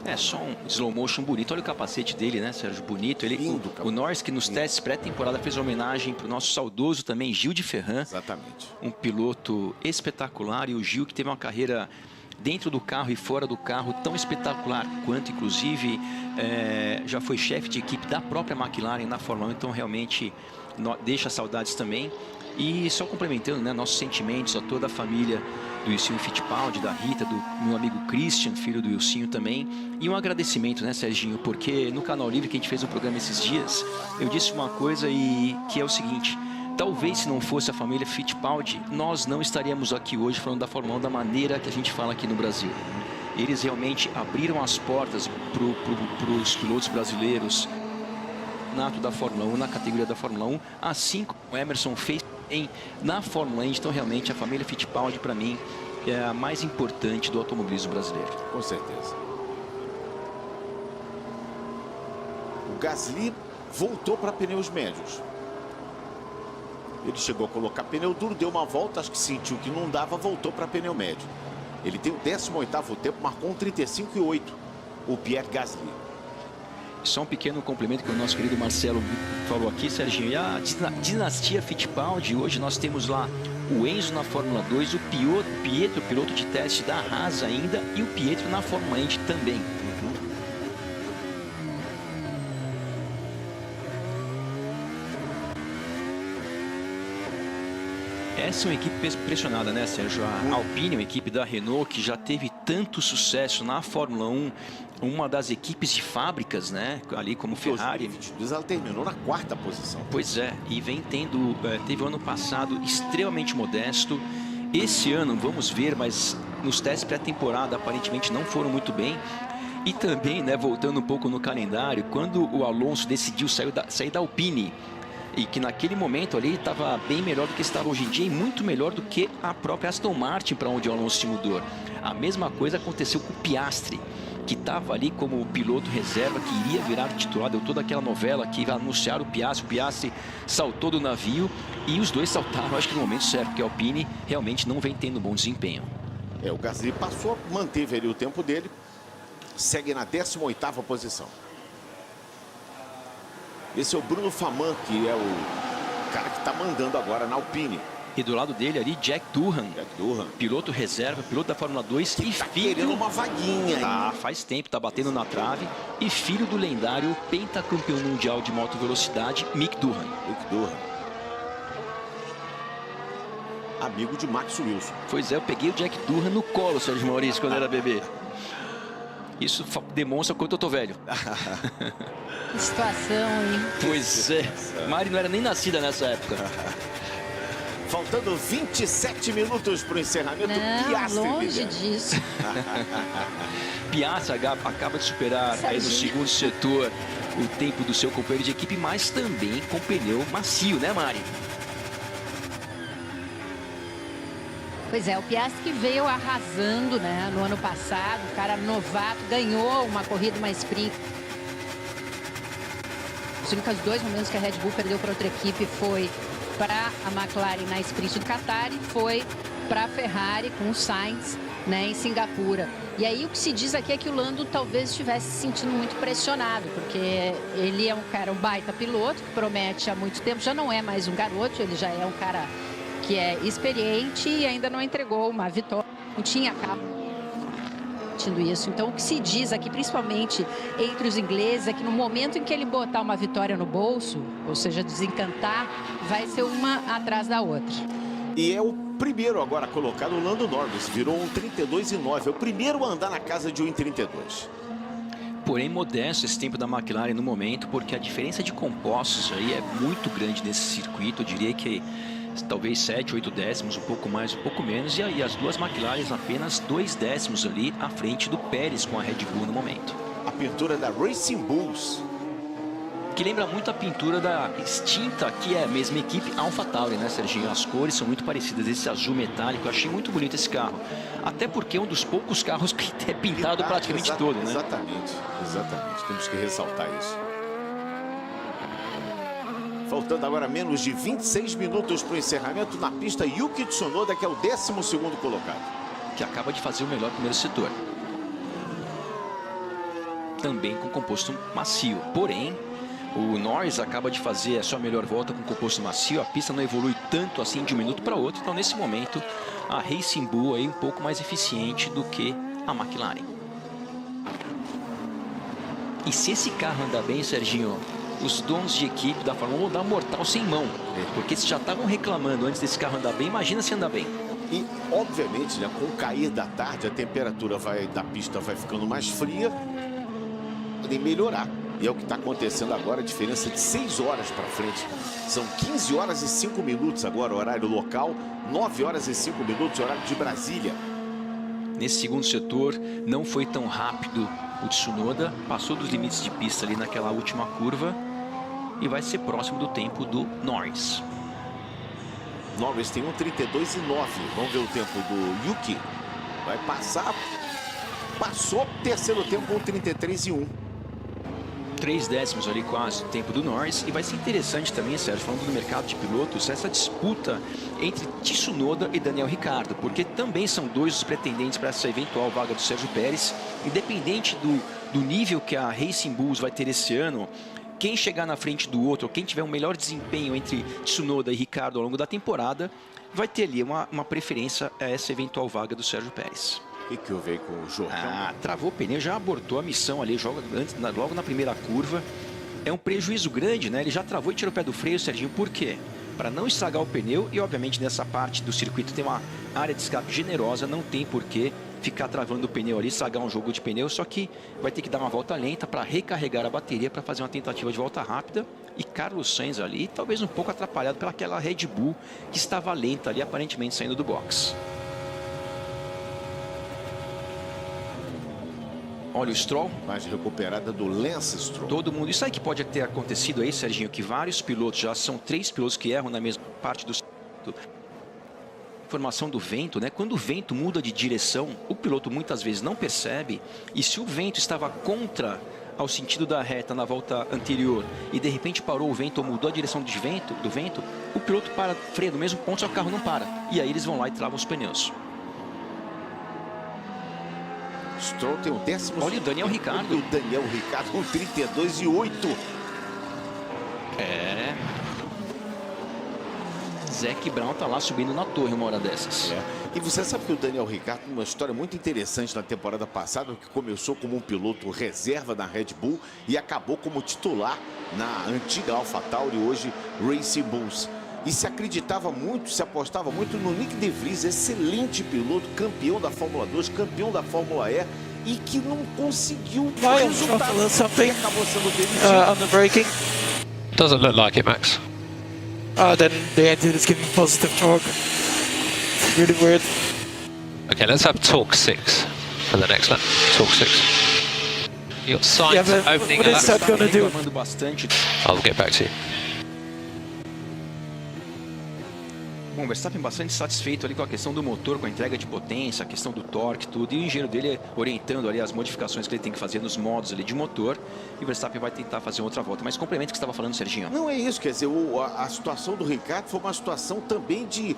É só um slow motion bonito. Olha o capacete dele, né, Sérgio? Bonito. Lindo, o Norris, que nos testes pré-temporada fez homenagem para o nosso saudoso também Gil de Ferran. Exatamente. Um piloto espetacular. E o Gil, que teve uma carreira dentro do carro e fora do carro tão espetacular quanto, inclusive, já foi chefe de equipe da própria McLaren na Fórmula 1. Então, realmente, deixa saudades também. E só complementando, né, nossos sentimentos a toda a família do Wilson Fittipaldi, da Rita, do meu amigo Christian, filho do Wilson também. E um agradecimento, né, Serginho, porque no Canal Livre que a gente fez um programa esses dias, eu disse uma coisa que é o seguinte: talvez se não fosse a família Fittipaldi, nós não estaríamos aqui hoje falando da Fórmula 1 da maneira que a gente fala aqui no Brasil. Eles realmente abriram as portas para os pilotos brasileiros nato da Fórmula 1, na categoria da Fórmula 1, assim como o Emerson fez na Fórmula Indy. Então, realmente, a família Fittipaldi, para mim, é a mais importante do automobilismo brasileiro. Com certeza. O Gasly voltou para pneus médios. Ele chegou a colocar pneu duro, deu uma volta, acho que sentiu que não dava, voltou para pneu médio. Ele tem o 18º tempo, marcou um 35,8, o Pierre Gasly. Só um pequeno complemento que o nosso querido Marcelo falou aqui, Serginho. E a dinastia Fittipaldi, hoje nós temos lá o Enzo na Fórmula 2, o Pietro, piloto de teste da Haas ainda, e o Pietro na Fórmula Indy também. Essa é uma equipe pressionada, né, Sérgio? A Alpine, uma equipe da Renault, que já teve tanto sucesso na Fórmula 1, uma das equipes de fábricas, né, ali como Ferrari. 2022 ela terminou na 4ª posição. Pois é, e vem tendo, teve o ano passado extremamente modesto. Esse ano, vamos ver, mas nos testes pré-temporada aparentemente não foram muito bem. E também, né, voltando um pouco no calendário, quando o Alonso decidiu sair da Alpine, e que naquele momento ali estava bem melhor do que estava hoje em dia e muito melhor do que a própria Aston Martin, para onde o Alonso se mudou. A mesma coisa aconteceu com o Piastri, que estava ali como o piloto reserva, que iria virar titular. Deu toda aquela novela que anunciaram o Piastri saltou do navio e os dois saltaram, acho que no momento certo, porque a Alpine realmente não vem tendo bom desempenho. O Gasly passou, manteve ali o tempo dele, segue na 18ª posição. Esse é o Bruno Faman, que é o cara que está mandando agora na Alpine. E do lado dele ali, Jack Durham, piloto reserva, piloto da Fórmula 2 e tá filho... querendo uma vaguinha, tá, faz tempo, tá batendo na trave. E filho do lendário pentacampeão mundial de moto velocidade, Mick Durham. Amigo de Max Wilson. Pois é, eu peguei o Jack Durham no colo, Sérgio Maurício, quando era bebê. Isso demonstra quanto eu tô velho. Que situação, hein? Pois é. Mari não era nem nascida nessa época. Faltando 27 minutos para o encerramento. Não, longe disso. Piastri acaba de superar aí no segundo setor o tempo do seu companheiro de equipe, mas também com pneu macio, né, Mari? Pois é, o Piastri que veio arrasando, né, no ano passado, o cara novato, ganhou uma corrida, uma sprint. Os únicos 2 momentos que a Red Bull perdeu para outra equipe foi para a McLaren na sprint do Qatar e foi para a Ferrari com o Sainz, né, em Singapura. E aí o que se diz aqui é que o Lando talvez estivesse se sentindo muito pressionado, porque ele é um cara, um baita piloto, que promete há muito tempo, já não é mais um garoto, ele já é um cara que é experiente e ainda não entregou uma vitória. Não tinha acabado isso. Então, o que se diz aqui, principalmente entre os ingleses, é que no momento em que ele botar uma vitória no bolso, ou seja, desencantar, vai ser uma atrás da outra. E é o primeiro agora colocado, o Lando Norris, virou um 32,9. É o primeiro a andar na casa de 1,32. Porém, modesto esse tempo da McLaren no momento, porque a diferença de compostos aí é muito grande nesse circuito. Eu diria que talvez 7, 8 décimos, um pouco mais, um pouco menos. E aí as duas McLarens apenas 2 décimos ali à frente do Pérez com a Red Bull no momento. A pintura da Racing Bulls, que lembra muito a pintura da extinta, que é a mesma equipe, AlphaTauri, né, Serginho? As cores são muito parecidas, esse azul metálico. Eu achei muito bonito esse carro. Até porque é um dos poucos carros que é pintado praticamente todo, né? Exatamente. Temos que ressaltar isso. Faltando agora menos de 26 minutos para o encerramento na pista, Yuki Tsunoda, que é o 12º colocado. Que acaba de fazer o melhor primeiro setor. Também com composto macio. Porém, o Norris acaba de fazer a sua melhor volta com composto macio. A pista não evolui tanto assim de um minuto para outro. Então, nesse momento, a Racing Bull aí um pouco mais eficiente do que a McLaren. E se esse carro andar bem, Serginho, os donos de equipe da Fórmula 1 vão dar um mortal sem mão. Porque se já estavam reclamando antes desse carro andar bem, imagina se andar bem. E, obviamente, né, com o cair da tarde, a temperatura da pista vai ficando mais fria. Podem melhorar. E é o que está acontecendo agora, a diferença de 6 horas para frente. São 15 horas e 5 minutos agora, horário local. 9 horas e 5 minutos, horário de Brasília. Nesse segundo setor, não foi tão rápido o Tsunoda, passou dos limites de pista ali naquela última curva e vai ser próximo do tempo do Norris. Norris tem 1:32,9. Vamos ver o tempo do Yuki. Vai passar. Passou terceiro tempo, 1:33,1. 3 décimos ali quase o tempo do Norris. E vai ser interessante também, Sérgio, falando do mercado de pilotos, essa disputa entre Tsunoda e Daniel Ricciardo, porque também são dois os pretendentes para essa eventual vaga do Sérgio Pérez. Independente do nível que a Racing Bulls vai ter esse ano, quem chegar na frente do outro, quem tiver um melhor desempenho entre Tsunoda e Ricciardo ao longo da temporada, vai ter ali uma preferência a essa eventual vaga do Sérgio Pérez. O que houve aí com o Jorge? Travou o pneu, já abortou a missão ali, logo na primeira curva. É um prejuízo grande, né? Ele já travou e tirou o pé do freio, Serginho. Por quê? Para não estragar o pneu e, obviamente, nessa parte do circuito tem uma área de escape generosa, não tem porquê ficar travando o pneu ali, estragar um jogo de pneu, só que vai ter que dar uma volta lenta para recarregar a bateria para fazer uma tentativa de volta rápida. E Carlos Sainz ali, talvez um pouco atrapalhado pelaquela Red Bull que estava lenta ali, aparentemente saindo do box. Olha o Stroll. Mais recuperada do Lance Stroll. Todo mundo. Isso aí que pode ter acontecido aí, Serginho, que vários pilotos, já são 3 pilotos que erram na mesma parte do informação do vento, né? Quando o vento muda de direção, o piloto muitas vezes não percebe, e se o vento estava contra ao sentido da reta na volta anterior e de repente parou o vento ou mudou a direção do vento, o piloto freia no mesmo ponto, só que o carro não para. E aí eles vão lá e travam os pneus. Stroll tem o 10º. Olha o Daniel Ricciardo. O Daniel Ricciardo com 32,8. Zac Brown tá lá subindo na torre uma hora dessas. E você sabe que o Daniel Ricciardo tem uma história muito interessante na temporada passada, que começou como um piloto reserva na Red Bull e acabou como titular na antiga AlphaTauri, hoje Racing Bulls. E se acreditava muito, se apostava muito no Nick De Vries, excelente piloto, campeão da Fórmula 2, campeão da Fórmula E, e que não conseguiu resultado. E acabou sendo demitido. On the braking. Doesn't look like it, Max. Then the engine is giving positive torque. It's really weird. Okay, let's have torque 6 for the next lap. Torque 6. You got Sainz opening what a is lap. that gonna do? I'll get back to you. Bom, Verstappen bastante satisfeito ali com a questão do motor, com a entrega de potência, a questão do torque, tudo. E o engenheiro dele orientando ali as modificações que ele tem que fazer nos modos ali de motor. E o Verstappen vai tentar fazer outra volta. Mas complemento o que você estava falando, Serginho. Não é isso, quer dizer, a situação do Ricciardo foi uma situação também de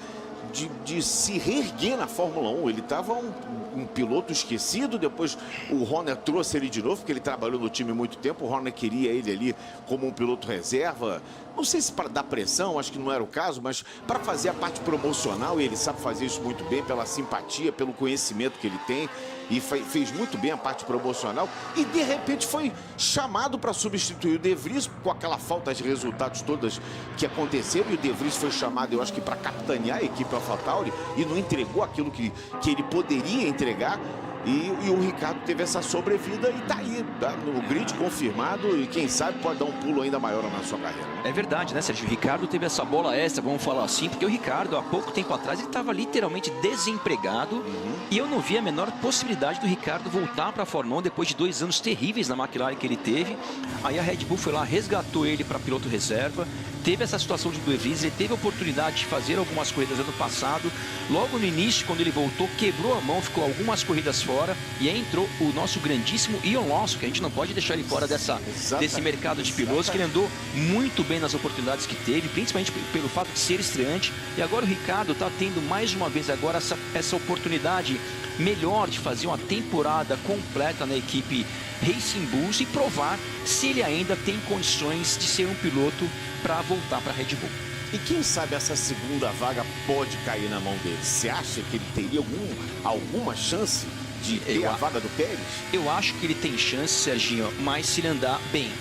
se reerguer na Fórmula 1. Ele estava um piloto esquecido, depois o Horner trouxe ele de novo, porque ele trabalhou no time há muito tempo. O Horner queria ele ali como um piloto reserva. Não sei se para dar pressão, acho que não era o caso, mas para fazer a parte promocional, e ele sabe fazer isso muito bem, pela simpatia, pelo conhecimento que ele tem, e fez muito bem a parte promocional, e de repente foi chamado para substituir o De Vries, com aquela falta de resultados todas que aconteceram, e o De Vries foi chamado, eu acho que para capitanear a equipe AlphaTauri, e não entregou aquilo que ele poderia entregar. E o Ricciardo teve essa sobrevida e tá aí, tá no grid confirmado, e quem sabe pode dar um pulo ainda maior na sua carreira. É verdade, né, Sérgio? O Ricciardo teve essa bola extra, vamos falar assim, porque o Ricciardo, há pouco tempo atrás, ele estava literalmente desempregado, e eu não vi a menor possibilidade do Ricciardo voltar para a Fórmula 1 depois de 2 anos terríveis na McLaren que ele teve. Aí a Red Bull foi lá, resgatou ele para piloto reserva, teve essa situação de De Vries, ele teve a oportunidade de fazer algumas corridas ano passado, logo no início, quando ele voltou, quebrou a mão, ficou algumas corridas fora, e aí entrou o nosso grandíssimo Ion Lawson, que a gente não pode deixar ele fora desse mercado de pilotos, que ele andou muito bem nas oportunidades que teve, principalmente pelo fato de ser estreante. E agora o Ricciardo está tendo mais uma vez agora essa oportunidade melhor de fazer uma temporada completa na equipe Racing Bulls e provar se ele ainda tem condições de ser um piloto para voltar para a Red Bull. E quem sabe essa segunda vaga pode cair na mão dele? Você acha que ele teria alguma chance de ter a vaga do Pérez? Eu acho que ele tem chance, Serginho, mas se ele andar bem.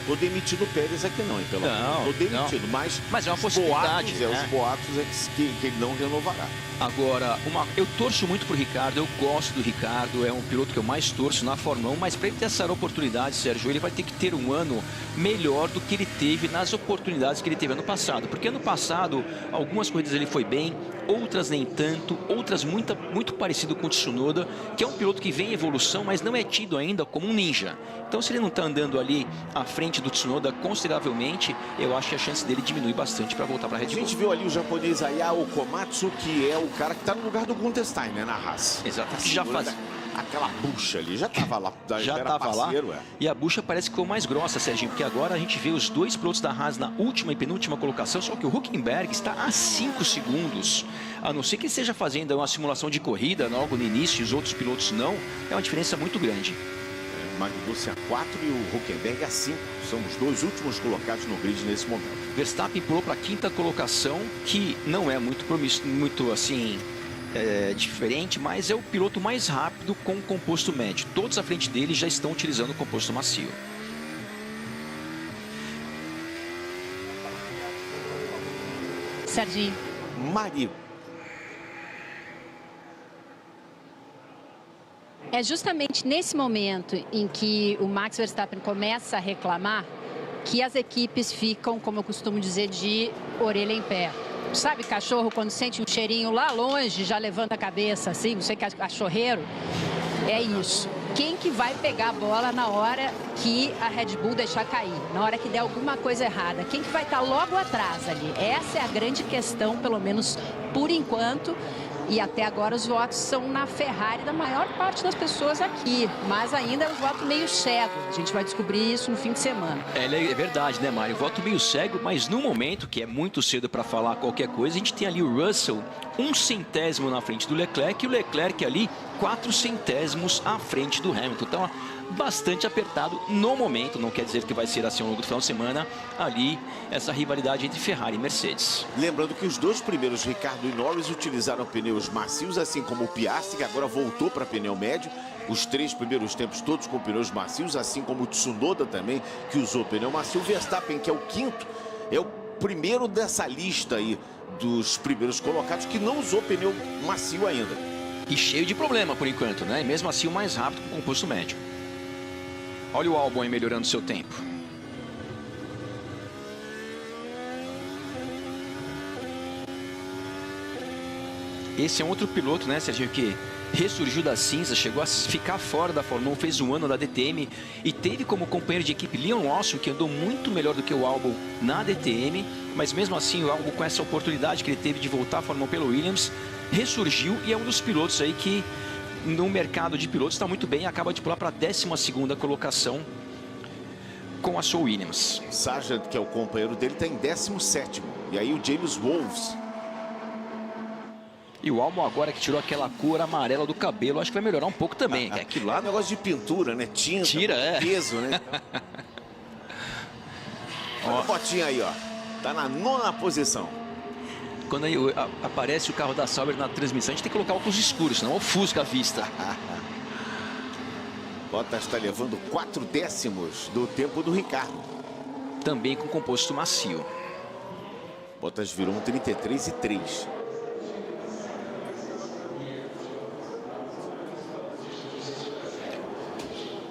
Tô demitindo o Pérez aqui não, hein, pelo Não, Tô demitido, não. Mas é uma possibilidade. Os boatos é que ele não renovará. Agora, eu torço muito pro Ricardo, eu gosto do Ricardo, é um piloto que eu mais torço na Fórmula 1, mas para ele ter essa oportunidade, Sérgio, ele vai ter que ter um ano melhor do que ele teve nas oportunidades que ele teve ano passado. Porque ano passado, algumas corridas ele foi bem, outras nem tanto, outras muito parecido com o Tsunoda, que é um piloto que vem em evolução, mas não é tido ainda como um ninja. Então, se ele não está andando ali à frente do Tsunoda consideravelmente, eu acho que a chance dele diminui bastante para voltar para a Red Bull. A gente viu ali o japonês Ayao Komatsu, que é o cara que está no lugar do Gunther Steiner, né, na Haas. Exatamente. Já faz... Aquela bucha ali, já estava lá. Já estava lá. E a bucha parece que ficou mais grossa, Serginho, porque agora a gente vê os dois pilotos da Haas na última e penúltima colocação, só que o Hülkenberg está a 5 segundos. A não ser que ele esteja fazendo uma simulação de corrida logo no início e os outros pilotos não, é uma diferença muito grande. Magnussen a 4 e o Hülkenberg a 5. São os dois últimos colocados no grid nesse momento. Verstappen pulou para a 5ª colocação, que não é muito assim... diferente, mas é o piloto mais rápido com composto médio. Todos à frente dele já estão utilizando o composto macio. Serginho. Mari. É justamente nesse momento em que o Max Verstappen começa a reclamar que as equipes ficam, como eu costumo dizer, de orelha em pé. Sabe, cachorro, quando sente um cheirinho lá longe, já levanta a cabeça assim, você que é cachorreiro? É isso. Quem que vai pegar a bola na hora que a Red Bull deixar cair? Na hora que der alguma coisa errada? Quem que vai estar logo atrás ali? Essa é a grande questão, pelo menos por enquanto. E até agora os votos são na Ferrari da maior parte das pessoas aqui. Mas ainda é um voto meio cego. A gente vai descobrir isso no fim de semana. É verdade, né, Mário? Voto meio cego, mas no momento, que é muito cedo para falar qualquer coisa, a gente tem ali o Russell 1/100º na frente do Leclerc e o Leclerc ali 4/100º à frente do Hamilton. Então, bastante apertado no momento, não quer dizer que vai ser assim ao longo do final de semana, ali essa rivalidade entre Ferrari e Mercedes. Lembrando que os dois primeiros, Ricardo e Norris, utilizaram pneus macios, assim como o Piastri, que agora voltou para pneu médio. Os 3 primeiros tempos todos com pneus macios, assim como o Tsunoda também, que usou pneu macio. O Verstappen, que é o 5º, é o primeiro dessa lista aí dos primeiros colocados que não usou pneu macio ainda. E cheio de problema por enquanto, né? E mesmo assim o mais rápido com composto médio. Olha o Albon aí melhorando seu tempo. Esse é um outro piloto, né, Serginho, que ressurgiu da cinza, chegou a ficar fora da Fórmula 1, fez um ano da DTM e teve como companheiro de equipe Leon Lawson, que andou muito melhor do que o Albon na DTM, mas mesmo assim o Albon, com essa oportunidade que ele teve de voltar à Fórmula 1 pelo Williams, ressurgiu e é um dos pilotos aí que no mercado de pilotos está muito bem e acaba de pular para a 12ª colocação com a sua Williams. Sargent, que é o companheiro dele, está em 17º. E aí o James Wolves. E o Albon agora que tirou aquela cor amarela do cabelo, acho que vai melhorar um pouco também. Aquilo lá é um negócio de pintura, né? Tinta, peso, né? Olha a botinha aí, ó. Tá na 9ª posição. Quando aí aparece o carro da Sauber na transmissão, a gente tem que colocar óculos escuros, senão ofusca a vista. Bottas está levando 4 décimos do tempo do Ricardo. Também com composto macio. Bottas virou um 33,3.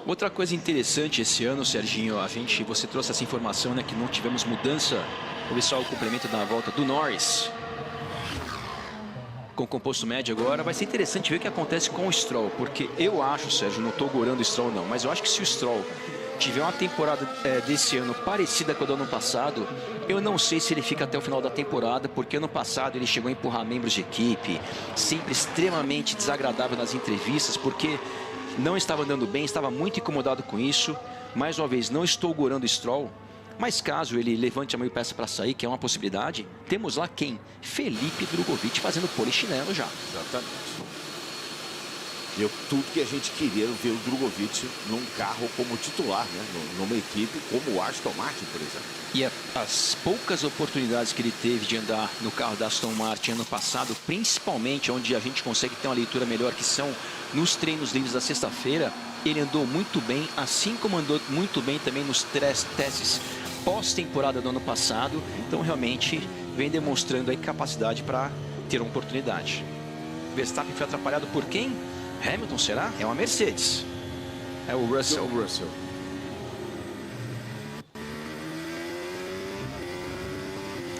Outra coisa interessante esse ano, Serginho, você trouxe essa informação, né, que não tivemos mudança. Vou ver só o complemento da volta do Norris. Com composto médio agora, vai ser interessante ver o que acontece com o Stroll, porque eu acho, Sérgio, não estou gorando o Stroll não, mas eu acho que se o Stroll tiver uma temporada desse ano parecida com a do ano passado, eu não sei se ele fica até o final da temporada, porque ano passado ele chegou a empurrar membros de equipe, sempre extremamente desagradável nas entrevistas, porque não estava andando bem, estava muito incomodado com isso. Mais uma vez, não estou gorando o Stroll, mas caso ele levante a mão e peça para sair, que é uma possibilidade, temos lá quem? Felipe Drugovich fazendo polichinelo já. Exatamente. Tudo que a gente queria ver o Drugovich num carro como titular, né? Numa equipe como o Aston Martin, por exemplo. E As poucas oportunidades que ele teve de andar no carro da Aston Martin ano passado, principalmente onde a gente consegue ter uma leitura melhor, que são nos treinos livres da sexta-feira, ele andou muito bem, assim como andou muito bem também nos testes pós-temporada do ano passado. Então realmente vem demonstrando aí capacidade para ter uma oportunidade. Verstappen foi atrapalhado por quem? Hamilton, será? É uma Mercedes. É o Russell. O Russell.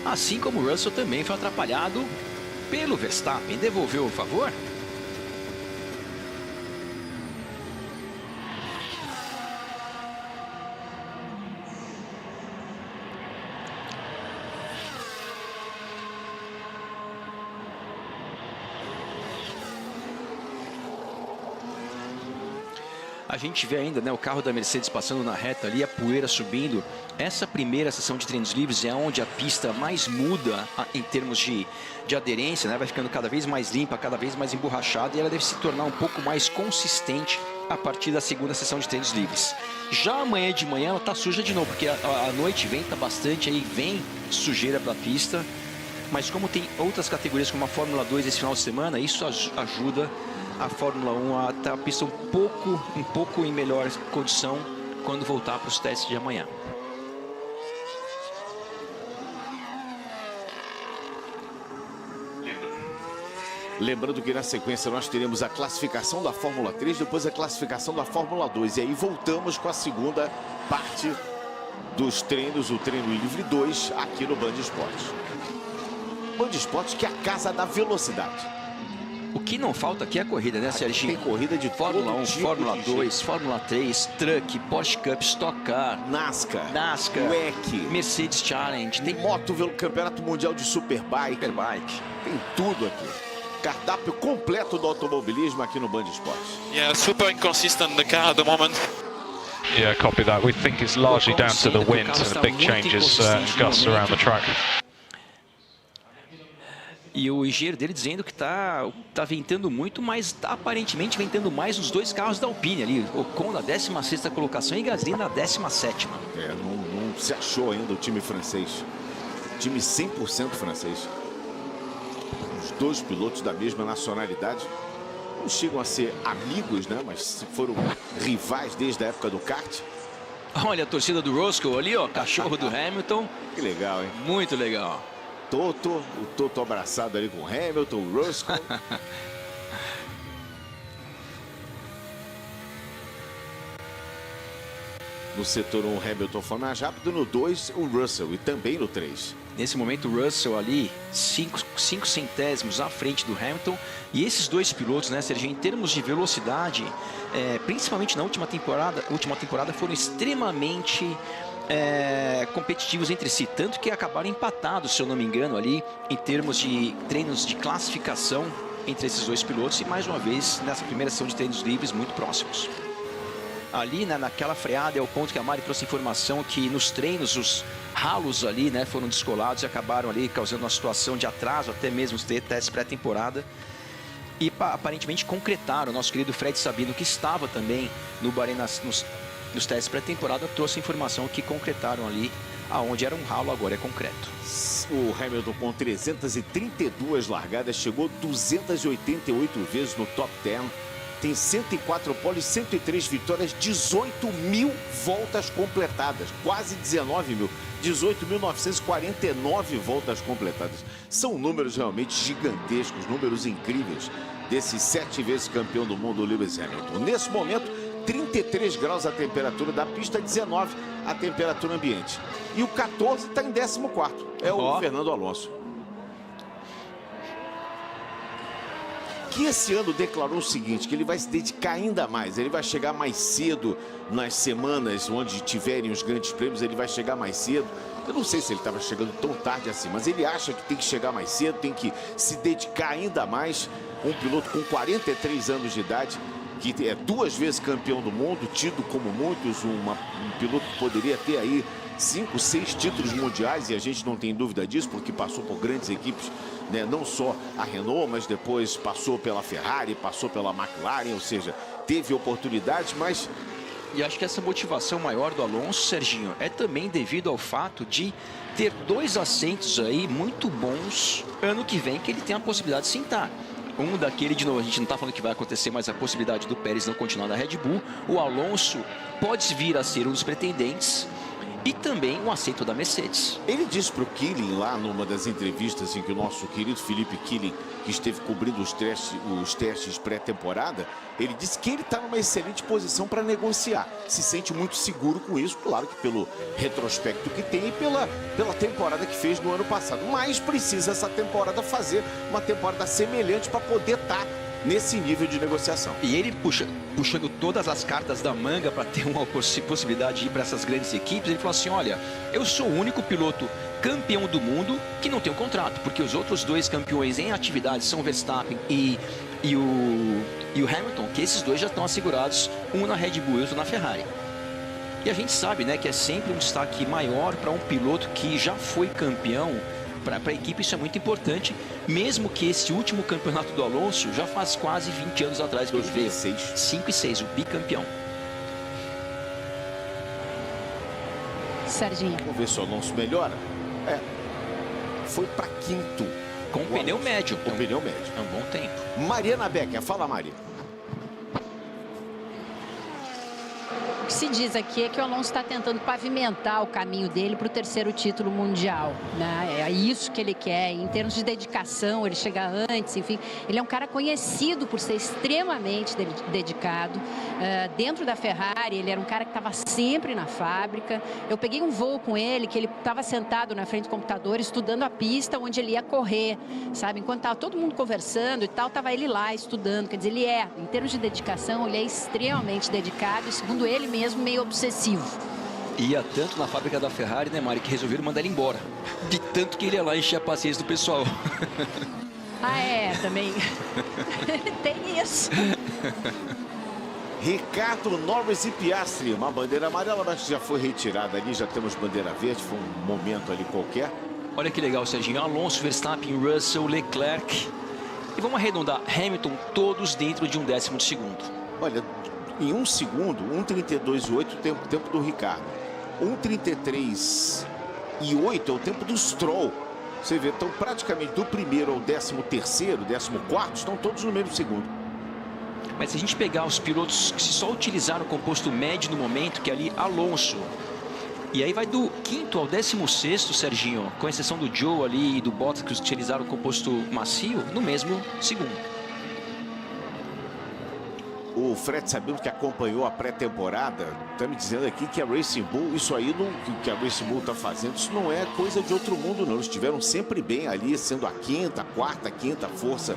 Assim como o Russell também foi atrapalhado pelo Verstappen. Devolveu o favor? A gente vê ainda, né, o carro da Mercedes passando na reta ali, a poeira subindo. Essa primeira sessão de treinos livres é onde a pista mais muda em termos de aderência, né? Vai ficando cada vez mais limpa, cada vez mais emborrachada, e ela deve se tornar um pouco mais consistente a partir da segunda sessão de treinos livres. Já amanhã de manhã ela está suja de novo, porque a noite venta bastante, aí vem sujeira para a pista. Mas como tem outras categorias como a Fórmula 2 esse final de semana, isso ajuda a Fórmula 1 a ter a pista um pouco em melhor condição quando voltar para os testes de amanhã. Lembrando que na sequência nós teremos a classificação da Fórmula 3, depois a classificação da Fórmula 2. E aí voltamos com a segunda parte dos treinos, o treino livre 2, aqui no Band Esportes. Band Esportes, que é a casa da velocidade. O que não falta aqui é a corrida, né, Serginho? Tem corrida de Fórmula 1, tipo Fórmula 2, Fórmula 3, Truck, Porsche Cup, Stock Car, NASCAR, WEC, Mercedes Challenge, tem moto pelo Campeonato Mundial de Superbike. Tem tudo aqui. Cardápio completo do automobilismo aqui no Band Esportes. Yeah, super inconsistent the car at the moment. Yeah, copy that. We think it's largely down to the wind and the big changes gusts around the track. E o engenheiro dele dizendo que tá ventando muito, mas aparentemente ventando mais nos dois carros da Alpine ali. Ocon na 16ª colocação e Gasly na 17ª. Não se achou ainda o time francês. Time 100% francês. Os dois pilotos da mesma nacionalidade. Não chegam a ser amigos, né? Mas foram rivais desde a época do kart. Olha a torcida do Roscoe ali, ó. Cachorro do Hamilton. Que legal, hein? Muito legal. O Toto abraçado ali com o Hamilton, o Roscoe. No setor 1, o Hamilton foi mais rápido, no 2, o Russell, e também no 3. Nesse momento, o Russell ali, 5 centésimos à frente do Hamilton. E esses dois pilotos, né, Serginho, em termos de velocidade, principalmente na última temporada foram extremamente competitivos entre si, tanto que acabaram empatados, se eu não me engano, ali em termos de treinos de classificação entre esses dois pilotos, e mais uma vez nessa primeira sessão de treinos livres muito próximos. Ali, né, naquela freada é o ponto que a Mari trouxe informação que nos treinos os ralos ali, né, foram descolados e acabaram ali causando uma situação de atraso, até mesmo os testes pré-temporada. E aparentemente concretaram. O nosso querido Fred Sabino, que estava também no Bahrein nos testes pré-temporada, trouxe informação que concretaram ali, aonde era um ralo, agora é concreto. O Hamilton, com 332 largadas, chegou 288 vezes no top 10. Tem 104 pódios, 103 vitórias, 18 mil voltas completadas, quase 19 mil, 18.949 voltas completadas. São números realmente gigantescos, números incríveis desse 7 vezes campeão do mundo, Lewis Hamilton. Nesse momento, 33 graus a temperatura da pista, 19 a temperatura ambiente. E o 14 está em 14º, é o Fernando Alonso. Que esse ano declarou o seguinte, que ele vai se dedicar ainda mais, ele vai chegar mais cedo nas semanas onde tiverem os grandes prêmios, ele vai chegar mais cedo. Eu não sei se ele estava chegando tão tarde assim, mas ele acha que tem que chegar mais cedo, tem que se dedicar ainda mais. Um piloto com 43 anos de idade, que é 2 vezes campeão do mundo, tido como muitos, um piloto que poderia ter aí 5, 6 títulos mundiais, e a gente não tem dúvida disso, porque passou por grandes equipes, né? Não só a Renault, mas depois passou pela Ferrari, passou pela McLaren, ou seja, teve oportunidades, mas E acho que essa motivação maior do Alonso, Serginho, é também devido ao fato de ter 2 assentos aí muito bons ano que vem, que ele tem a possibilidade de sentar. Um daquele, de novo, a gente não está falando que vai acontecer, mas a possibilidade do Pérez não continuar na Red Bull. O Alonso pode vir a ser um dos pretendentes e também um assento da Mercedes. Ele disse para o Killing lá numa das entrevistas em que o nosso querido Felipe Killing, que esteve cobrindo os testes pré-temporada, ele disse que ele está numa excelente posição para negociar. Se sente muito seguro com isso, claro que pelo retrospecto que tem e pela temporada que fez no ano passado. Mas precisa essa temporada fazer uma temporada semelhante para poder estar nesse nível de negociação. E ele puxando todas as cartas da manga para ter uma possibilidade de ir para essas grandes equipes, ele falou assim, olha, eu sou o único piloto campeão do mundo que não tem um contrato, porque os outros 2 campeões em atividade são o Verstappen e o Hamilton, que esses 2 já estão assegurados, um na Red Bull e outro na Ferrari. E a gente sabe, né, que é sempre um destaque maior para um piloto que já foi campeão. Para a equipe isso é muito importante, mesmo que esse último campeonato do Alonso já faz quase 20 anos atrás que ele veio. 5 e 6, o bicampeão. Serginho. Vamos ver se o Alonso melhora. Foi para 5º. Com o pneu médio. Com o pneu médio. É um bom tempo. Mariana Becker, fala, Maria. O que se diz aqui é que o Alonso está tentando pavimentar o caminho dele para o 3º título mundial, né? É isso que ele quer. Em termos de dedicação, ele chega antes, enfim. Ele é um cara conhecido por ser extremamente dedicado. Dentro da Ferrari, ele era um cara que estava sempre na fábrica. Eu peguei um voo com ele, que ele estava sentado na frente do computador, estudando a pista onde ele ia correr, sabe? Enquanto estava todo mundo conversando e tal, estava ele lá estudando. Quer dizer, ele em termos de dedicação, ele é extremamente dedicado e, segundo ele mesmo, meio obsessivo. Ia tanto na fábrica da Ferrari, né, Mari, que resolveram mandar ele embora. De tanto que ele ia lá encher a paciência do pessoal. Também. Tem isso. Ricardo Norris e Piastri, uma bandeira amarela, mas já foi retirada ali, já temos bandeira verde, foi um momento ali qualquer. Olha que legal, Serginho. Alonso, Verstappen, Russell, Leclerc. E vamos arredondar, Hamilton, todos dentro de um 12º. Olha, em 1 segundo, 1:32.8 o tempo do Ricardo. 1:33.8 é o tempo do Stroll. Você vê, então praticamente do 1º ao 13º, 14º, estão todos no mesmo segundo. Mas se a gente pegar os pilotos que só utilizaram o composto médio no momento, que é ali Alonso, e aí vai do 5º ao 16º, Serginho, com exceção do Joe ali e do Bottas, que utilizaram o composto macio, no mesmo segundo. O Fred Sabino, que acompanhou a pré-temporada, está me dizendo aqui que a Racing Bull, isso aí, que a Racing Bull está fazendo, isso não é coisa de outro mundo, não. Eles estiveram sempre bem ali, sendo a 4ª, 5ª força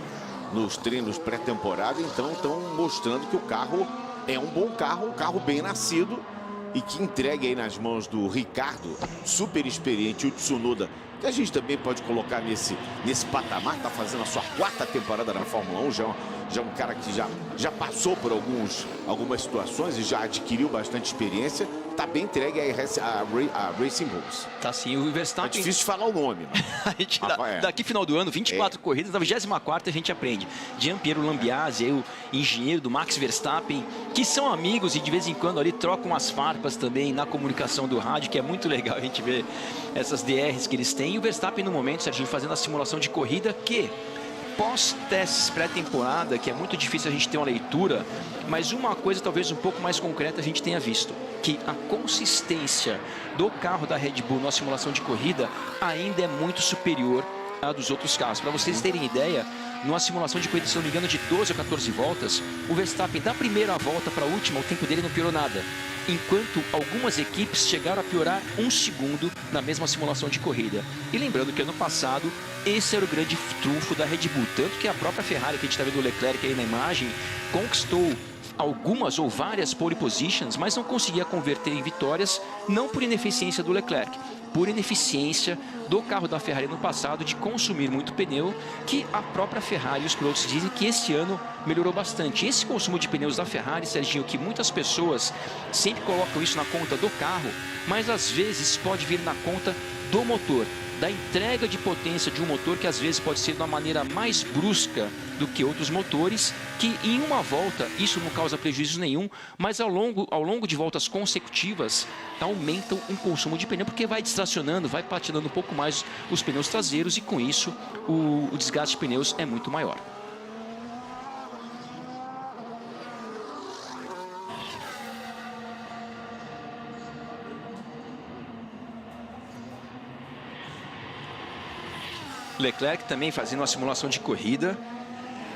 nos treinos pré-temporada, então estão mostrando que o carro é um bom carro, um carro bem nascido e que entregue aí nas mãos do Ricardo, super experiente, o Tsunoda, que a gente também pode colocar nesse patamar, está fazendo a sua 4ª temporada na Fórmula 1, já é um cara que já passou por algumas situações e já adquiriu bastante experiência, está bem entregue a Racing Bulls. Tá sim, o Verstappen... É difícil de falar o nome. A gente daqui final do ano, 24 corridas, na 24ª a gente aprende. Gianpiero Lambiase, o engenheiro do Max Verstappen, que são amigos e de vez em quando ali trocam as farpas também na comunicação do rádio, que é muito legal a gente ver essas DRs que eles têm. E o Verstappen no momento, Serginho, fazendo a simulação de corrida que... pós-testes pré-temporada, que é muito difícil a gente ter uma leitura, mas uma coisa talvez um pouco mais concreta a gente tenha visto, que a consistência do carro da Red Bull na simulação de corrida ainda é muito superior à dos outros carros. Para vocês terem ideia, numa simulação de corrida, se não me engano, de 12 ou 14 voltas, o Verstappen, da primeira volta para a última, o tempo dele não piorou nada. Enquanto algumas equipes chegaram a piorar 1 segundo na mesma simulação de corrida. E lembrando que ano passado, esse era o grande trunfo da Red Bull. Tanto que a própria Ferrari, que a gente está vendo o Leclerc aí na imagem, conquistou algumas ou várias pole positions, mas não conseguia converter em vitórias, não por ineficiência do Leclerc, por ineficiência do carro da Ferrari no passado de consumir muito pneu, que a própria Ferrari e os pilotos dizem que esse ano melhorou bastante. Esse consumo de pneus da Ferrari, Serginho, que muitas pessoas sempre colocam isso na conta do carro, mas às vezes pode vir na conta do motor. da entrega de potência de um motor que às vezes pode ser de uma maneira mais brusca do que outros motores, que em uma volta isso não causa prejuízo nenhum, mas ao longo de voltas consecutivas aumentam o consumo de pneu, porque vai distracionando, vai patinando um pouco mais os pneus traseiros e com isso o desgaste de pneus é muito maior. Leclerc também fazendo uma simulação de corrida,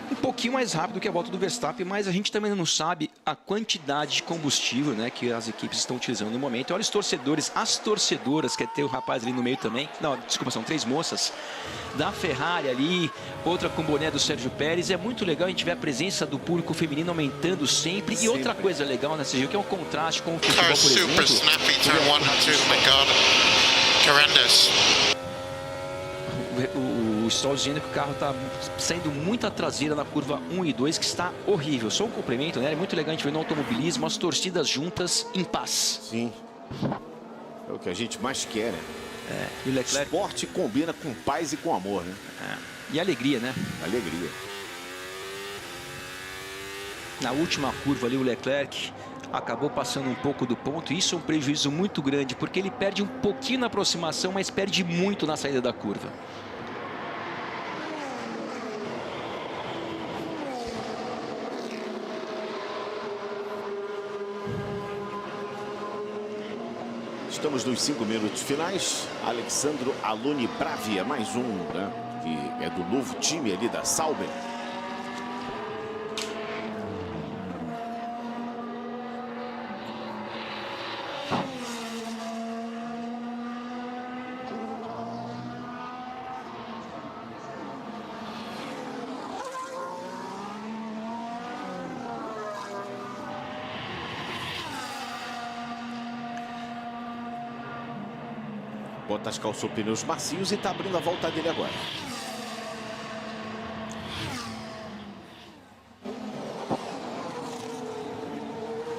um pouquinho mais rápido que a volta do Verstappen, mas a gente também não sabe a quantidade de combustível, né, que as equipes estão utilizando no momento. Olha os torcedores, as torcedoras, que tem o rapaz ali no meio também, não, desculpa, são 3 moças, da Ferrari ali, outra com boné do Sérgio Pérez. É muito legal a gente ver a presença do público feminino aumentando sempre. E outra coisa legal nessa Sergio, que é um contraste com o futebol, por exemplo. O Stroll dizendo que o carro está saindo muito traseira na curva 1 e 2, que está horrível. Só um complemento, né? É muito legal a gente ver no automobilismo as torcidas juntas em paz. Sim. É o que a gente mais quer, né? E o Leclerc... Esporte combina com paz e com amor, né? E alegria, né? Alegria. Na última curva ali, o Leclerc acabou passando um pouco do ponto. Isso é um prejuízo muito grande, porque ele perde um pouquinho na aproximação, mas perde muito na saída da curva. Estamos nos 5 minutos finais. Alexandro Aloni Bravia, mais um, né? Que é do novo time ali da Sauber. Bottas calçou pneus macios e está abrindo a volta dele agora.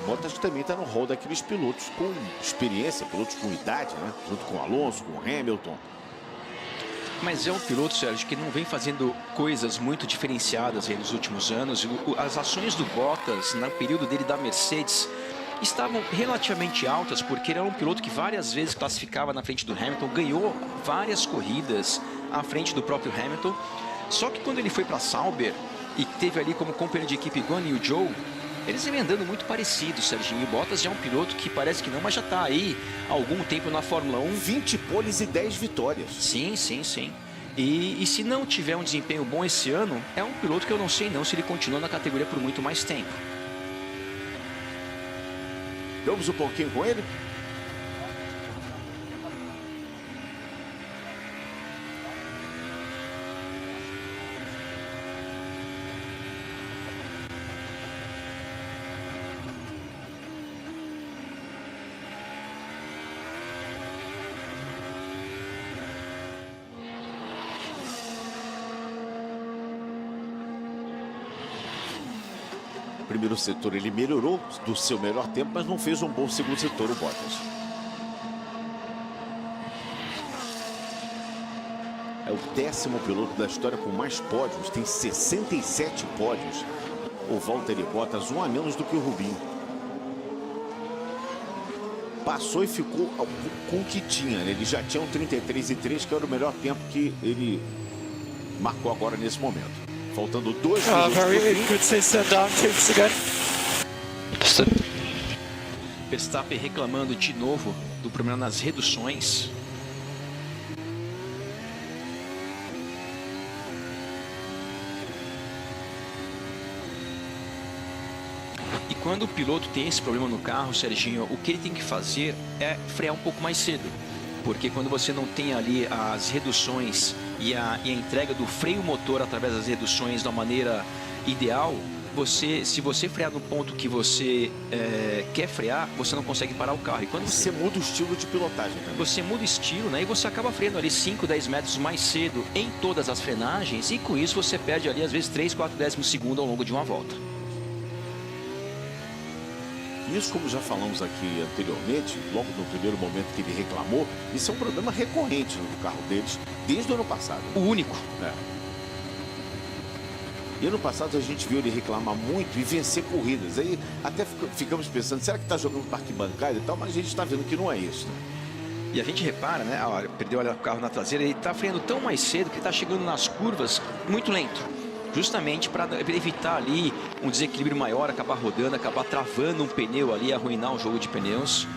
Bottas também está no rol daqueles pilotos com experiência, pilotos com idade, né? Junto com Alonso, com Hamilton. Mas é um piloto, Sérgio, que não vem fazendo coisas muito diferenciadas aí nos últimos anos. As ações do Bottas, no período dele da Mercedes, estavam relativamente altas, porque ele era um piloto que várias vezes classificava na frente do Hamilton, ganhou várias corridas à frente do próprio Hamilton. Só que quando ele foi para Sauber e teve ali como companheiro de equipe Guan Yu Zhou, eles vêm andando muito parecidos, Serginho. O Bottas já é um piloto que parece que não, mas já está aí há algum tempo na Fórmula 1. 20 poles e 10 vitórias. Sim, sim, sim. E se não tiver um desempenho bom esse ano, é um piloto que eu não sei não se ele continua na categoria por muito mais tempo. Vamos um pouquinho com ele? Primeiro setor ele melhorou do seu melhor tempo, mas não fez um bom segundo setor o Bottas. É o 10º piloto da história com mais pódios, tem 67 pódios. O Valtteri Bottas, um a menos do que o Rubinho. Passou e ficou com o que tinha, né? Ele já tinha um 33,3, que era o melhor tempo que ele marcou agora nesse momento. Faltando 2 minutos. Very good system down tips again. Verstappen reclamando de novo do problema nas reduções. E quando o piloto tem esse problema no carro, Serginho, o que ele tem que fazer é frear um pouco mais cedo. Porque quando você não tem ali as reduções e a entrega do freio motor através das reduções da maneira ideal, se você frear no ponto que você quer frear, você não consegue parar o carro. E quando você muda o estilo de pilotagem também. Você muda o estilo, né? E você acaba freando ali 5, 10 metros mais cedo em todas as frenagens, e com isso você perde ali às vezes 3, 4 décimos de segundo ao longo de uma volta. Isso, como já falamos aqui anteriormente, logo no primeiro momento que ele reclamou, isso é um problema recorrente no carro deles desde o ano passado. O único. E ano passado a gente viu ele reclamar muito e vencer corridas. Aí até ficamos pensando, será que está jogando para arquibancada e tal? Mas a gente está vendo que não é isso, né? E a gente repara, né? Olha, perdeu o carro na traseira, ele está freando tão mais cedo que está chegando nas curvas muito lento. Justamente para evitar ali um desequilíbrio maior, acabar rodando, acabar travando um pneu ali, arruinar o jogo de pneus.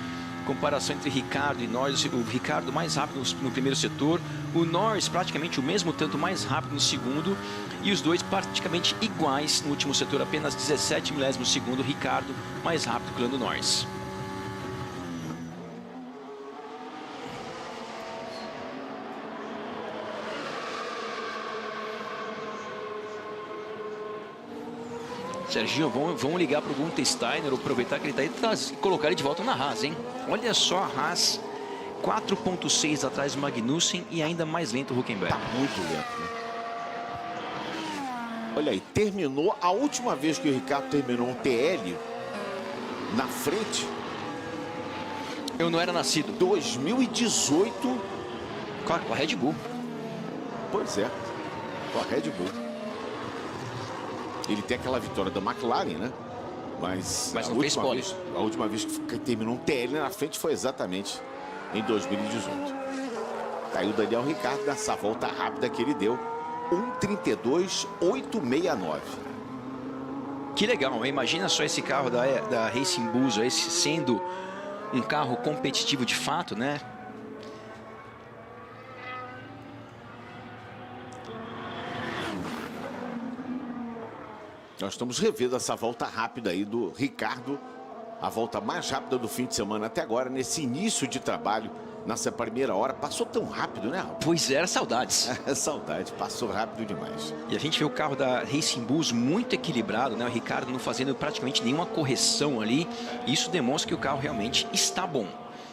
Comparação entre Ricciardo e Norris, o Ricciardo mais rápido no primeiro setor, o Norris praticamente o mesmo tanto mais rápido no segundo, e os dois praticamente iguais no último setor, apenas 17 milésimos segundo, Ricciardo mais rápido que o Lando Norris. Serginho, vamos ligar para o Gunther Steiner, aproveitar que ele está aí e colocar ele de volta na Haas, hein? Olha só a Haas, 4.6 atrás do Magnussen e ainda mais lento o Hülkenberg. Tá muito lento, né? Olha aí, terminou, a última vez que o Ricardo terminou um TL na frente... Eu não era nascido. 2018. Claro, com a Red Bull. Pois é, com a Red Bull. Ele tem aquela vitória da McLaren, né? Mas não fez pole. A última vez que terminou um TL na frente foi exatamente em 2018. Caiu o Daniel Ricciardo nessa volta rápida que ele deu. 1:32.869. Que legal, hein? Imagina só esse carro da Racing Bulls, esse sendo um carro competitivo de fato, né? Nós estamos revendo essa volta rápida aí do Ricciardo, a volta mais rápida do fim de semana até agora, nesse início de trabalho, nessa primeira hora. Passou tão rápido, né, Raul? Pois era, saudades. Saudade, passou rápido demais. E a gente vê o carro da Racing Bulls muito equilibrado, né? O Ricciardo não fazendo praticamente nenhuma correção ali. Isso demonstra que o carro realmente está bom.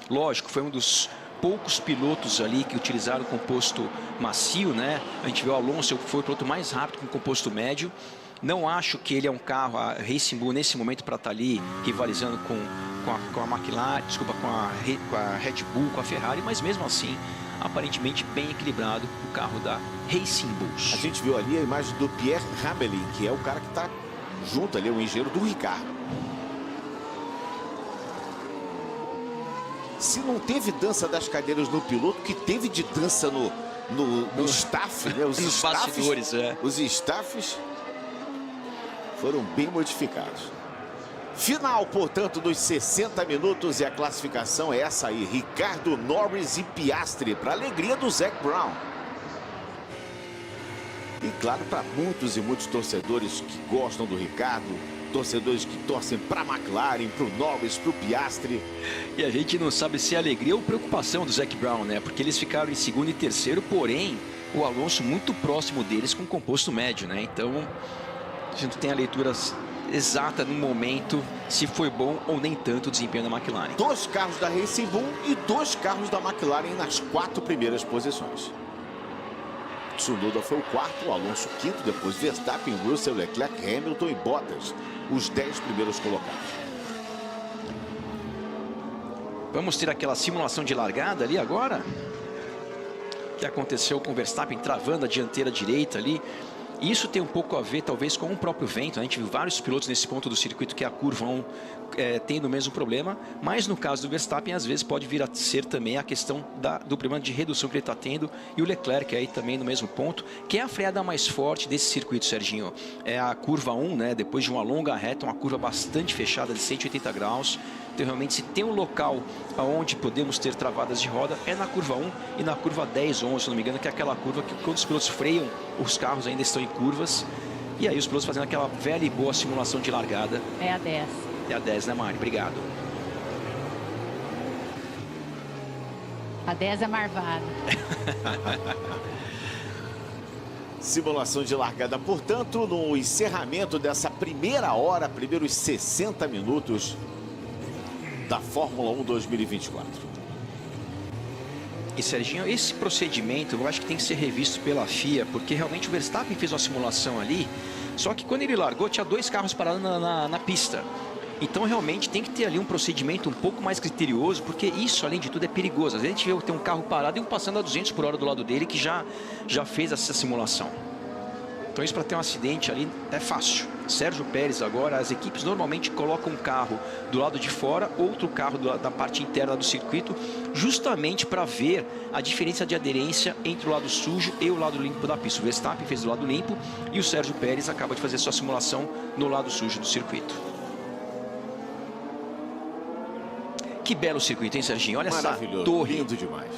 Lógico, foi um dos poucos pilotos ali que utilizaram o composto macio, né? A gente vê o Alonso, foi o piloto mais rápido com composto médio. Não acho que ele é um carro, a Racing Bull, nesse momento, para estar ali rivalizando com a McLaren, desculpa, com a Red Bull, com a Ferrari, mas mesmo assim, aparentemente bem equilibrado o carro da Racing Bulls. A gente viu ali a imagem do Pierre Rabelin, que é o cara que está junto ali, o engenheiro do Ricciardo. Se não teve dança das cadeiras no piloto, que teve de dança no staff, né? Os nos bastidores, Os staffs foram bem modificados. Final, portanto, dos 60 minutos, e a classificação é essa aí: Ricciardo, Norris e Piastri, para alegria do Zac Brown. E claro, para muitos e muitos torcedores que gostam do Ricciardo, torcedores que torcem para a McLaren, para o Norris, para o Piastri. E a gente não sabe se é alegria ou preocupação do Zac Brown, né? Porque eles ficaram em segundo e terceiro, porém, o Alonso muito próximo deles com composto médio, né? Então, a gente tem a leitura exata no momento, se foi bom ou nem tanto o desempenho da McLaren. 2 carros da Racing Bull e 2 carros da McLaren nas 4 primeiras posições. Tsunoda foi o quarto, o Alonso quinto, depois Verstappen, Russell, Leclerc, Hamilton e Bottas, os 10 primeiros colocados. Vamos ter aquela simulação de largada ali agora, que aconteceu com o Verstappen travando a dianteira direita ali. Isso tem um pouco a ver, talvez, com o próprio vento. A gente viu vários pilotos nesse ponto do circuito que a curva 1 tendo o mesmo problema. Mas no caso do Verstappen, às vezes pode vir a ser também a questão do problema de redução que ele está tendo. E o Leclerc aí também no mesmo ponto, que é a freada mais forte desse circuito, Serginho. É a curva 1, né? Depois de uma longa reta, uma curva bastante fechada de 180 graus. Então, realmente, se tem um local onde podemos ter travadas de roda, é na curva 1 e na curva 10, 11, se não me engano, que é aquela curva que quando os pilotos freiam, os carros ainda estão em curvas. E aí os pilotos fazendo aquela velha e boa simulação de largada. É a 10. É a 10, né, Mari? Obrigado. A 10 é marvada. Simulação de largada, portanto, no encerramento dessa primeira hora, primeiros 60 minutos da Fórmula 1 2024. E, Serginho, esse procedimento eu acho que tem que ser revisto pela FIA, porque realmente o Verstappen fez uma simulação ali, só que quando ele largou tinha 2 carros parados na pista. Então, realmente, tem que ter ali um procedimento um pouco mais criterioso, porque isso, além de tudo, é perigoso. Às vezes a gente vê ter um carro parado e um passando a 200 por hora do lado dele que já fez essa simulação. Então, isso para ter um acidente ali é fácil. Sérgio Pérez agora, as equipes normalmente colocam um carro do lado de fora, outro carro da parte interna do circuito, justamente para ver a diferença de aderência entre o lado sujo e o lado limpo da pista. O Verstappen fez do lado limpo e o Sérgio Pérez acaba de fazer sua simulação no lado sujo do circuito. Que belo circuito, hein, Serginho? Olha essa torre. Lindo demais.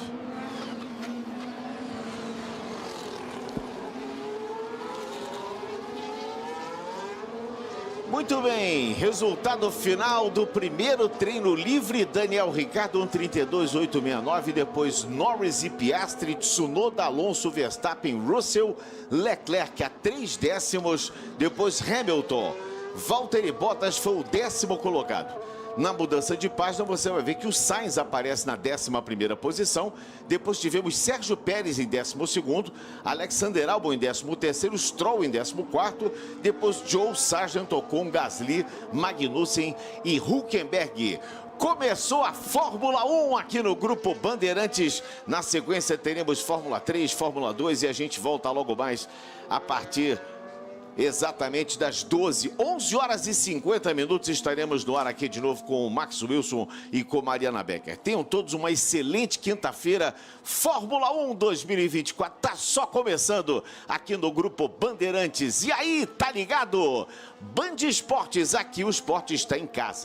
Muito bem, resultado final do primeiro treino livre. Daniel Ricciardo 1:32.869, depois Norris e Piastri, Tsunoda, Alonso, Verstappen, Russell, Leclerc a 3 décimos, depois Hamilton, Valtteri Bottas foi o 10º colocado. Na mudança de página, você vai ver que o Sainz aparece na 11ª posição. Depois tivemos Sérgio Pérez em 12º, Alexander Albon em 13º, Stroll em 14º, depois Joe Sargent, Ocon, Gasly, Magnussen e Hülkenberg. Começou a Fórmula 1 aqui no Grupo Bandeirantes. Na sequência teremos Fórmula 3, Fórmula 2 e a gente volta logo mais a partir exatamente das 11h50 estaremos no ar aqui de novo com o Max Wilson e com Mariana Becker. Tenham todos uma excelente quinta-feira. Fórmula 1 2024 tá só começando aqui no Grupo Bandeirantes. E aí, tá ligado? Band Esportes, aqui o esporte está em casa.